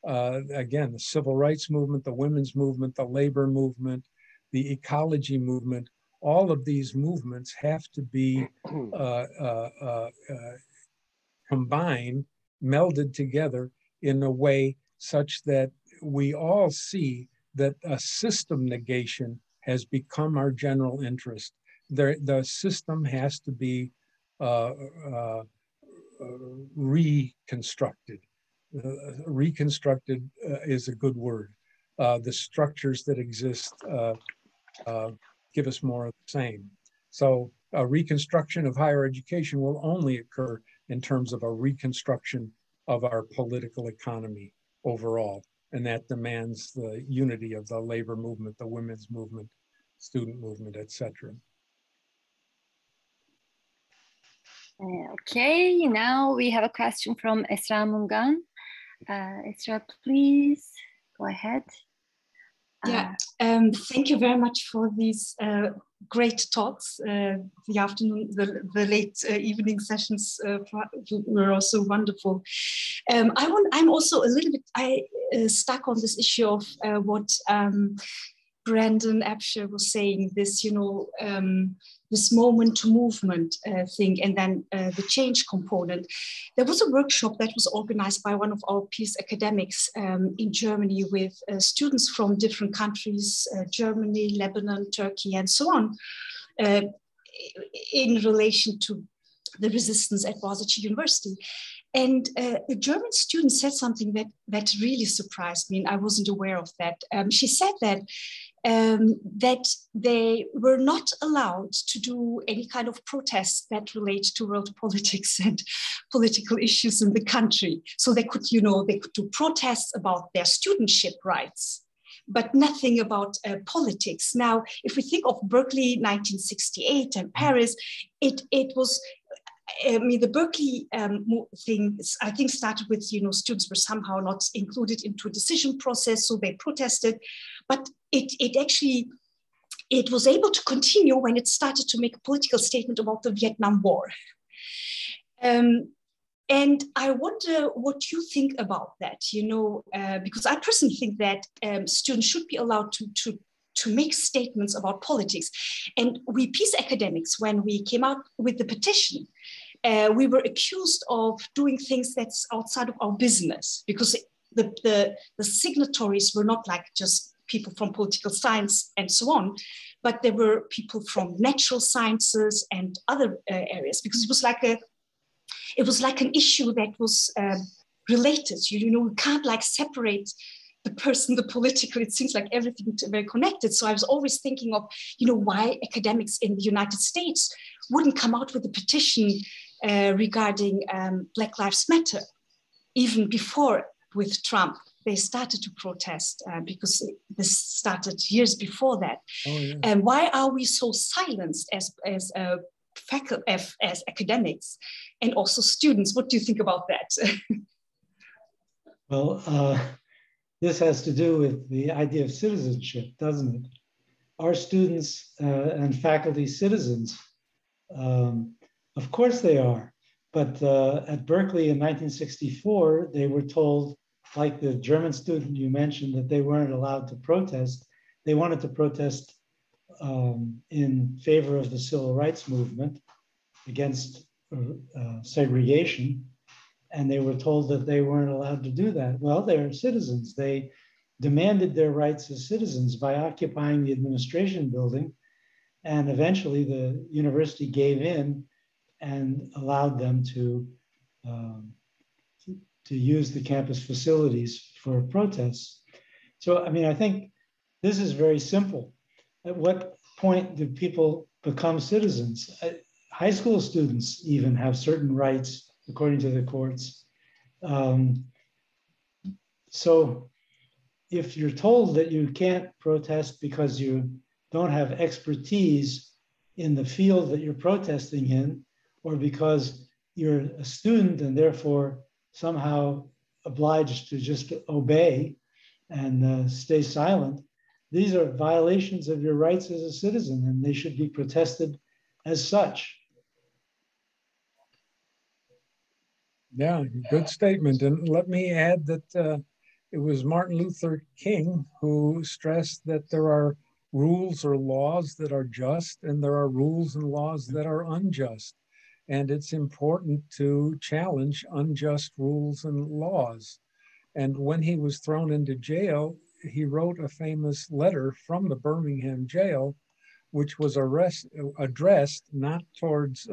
Again, the civil rights movement, the women's movement, the labor movement, the ecology movement, all of these movements have to be combined, melded together in a way such that we all see that a system negation has become our general interest. The system has to be reconstructed. Reconstructed is a good word. The structures that exist give us more of the same. So a reconstruction of higher education will only occur in terms of a reconstruction of our political economy overall. And that demands the unity of the labor movement, the women's movement, student movement, etc. Okay, now we have a question from Esra Mungan. Esra, please go ahead. Yeah, thank you very much for these great talks. The afternoon, the late evening sessions were also wonderful. I'm also a little bit stuck on this issue of what Brandon Absher was saying, this, this moment to movement thing, and then the change component. There was a workshop that was organized by one of our peers academics in Germany with students from different countries, Germany, Lebanon, Turkey, and so on, in relation to the resistance at Boğaziçi University. And the German student said something that really surprised me, and I wasn't aware of that. She said that that they were not allowed to do any kind of protests that relate to world politics and political issues in the country. So they could, they could do protests about their studentship rights, but nothing about politics. Now, if we think of Berkeley 1968 and Paris, it was, the Berkeley thing, I think, started with, students were somehow not included into a decision process, so they protested. But it was able to continue when it started to make a political statement about the Vietnam War. And I wonder what you think about that, because I personally think that students should be allowed to make statements about politics. And we peace academics, when we came out with the petition, we were accused of doing things that's outside of our business, because the signatories were not like just people from political science and so on, but there were people from natural sciences and other areas, because it was like an issue that was related. We can't like separate the person, the political. It seems like everything is very connected. So I was always thinking of, why academics in the United States wouldn't come out with a petition regarding Black Lives Matter, even before with Trump. They started to protest because this started years before that. Oh, yeah. And why are we so silenced as faculty, as academics, and also students? What do you think about that? Well, this has to do with the idea of citizenship, doesn't it? Are students and faculty citizens? Of course they are. But at Berkeley in 1964, they were told, like the German student you mentioned, that they weren't allowed to protest. They wanted to protest in favor of the civil rights movement against segregation. And they were told that they weren't allowed to do that. Well, they're citizens. They demanded their rights as citizens by occupying the administration building. And eventually the university gave in and allowed them to use the campus facilities for protests. So, I think this is very simple. At what point do people become citizens? High school students even have certain rights according to the courts. So if you're told that you can't protest because you don't have expertise in the field that you're protesting in, or because you're a student and therefore somehow obliged to just obey and stay silent, these are violations of your rights as a citizen, and they should be protested as such. Yeah, good statement. And let me add that it was Martin Luther King who stressed that there are rules or laws that are just, and there are rules and laws that are unjust. And it's important to challenge unjust rules and laws. And when he was thrown into jail, he wrote a famous letter from the Birmingham jail, which was addressed not towards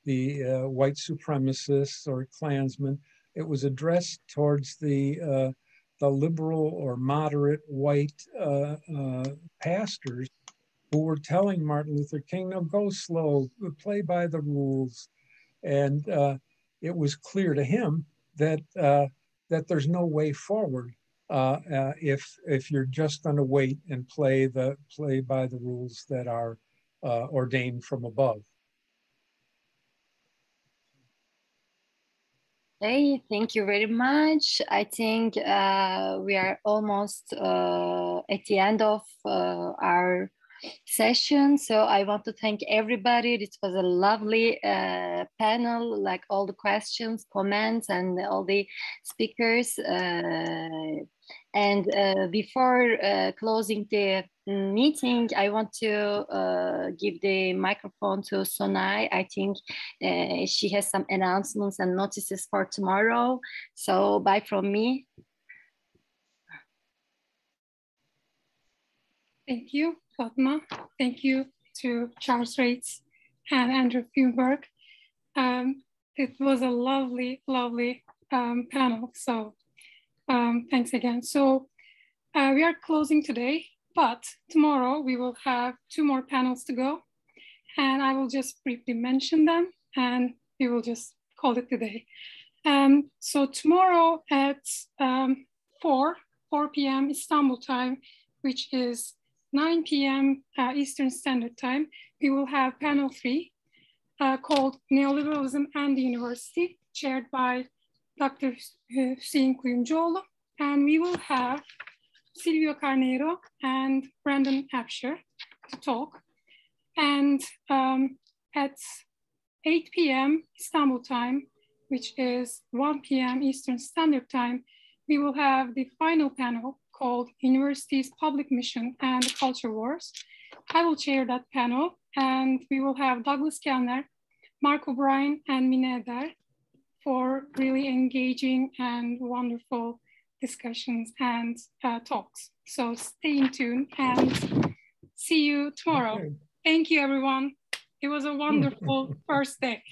the white supremacists or Klansmen. It was addressed towards the liberal or moderate white pastors who were telling Martin Luther King, no, go slow, play by the rules. And it was clear to him that that there's no way forward if you're just going to wait and play by the rules that are ordained from above. Hey, thank you very much. I think we are almost at the end of our session. So I want to thank everybody. This was a lovely panel, like all the questions, comments, and all the speakers. And before closing the meeting, I want to give the microphone to Sonai. I think she has some announcements and notices for tomorrow. So bye from me. Thank you, Fatma. Thank you to Charles Reitz and Andrew Feenberg. It was a lovely, lovely panel. So thanks again. So we are closing today. But tomorrow we will have 2 more panels to go, and I will just briefly mention them, and we will just call it the day. So tomorrow at 4 p.m. Istanbul time, which is 9 p.m. Eastern Standard Time, we will have panel 3 called Neoliberalism and the University, chaired by Dr. Hüseyin Kuyumcuoğlu, and we will have Silvio Carneiro and Brandon Absher to talk. And at 8 p.m. Istanbul time, which is 1 p.m. Eastern Standard Time, we will have the final panel called Universities, Public Mission and the Culture Wars. I will chair that panel, and we will have Douglas Kellner, Mark O'Brien, and Mine Eder for really engaging and wonderful discussions and talks. So stay tuned and see you tomorrow. Okay. Thank you, everyone. It was a wonderful first day.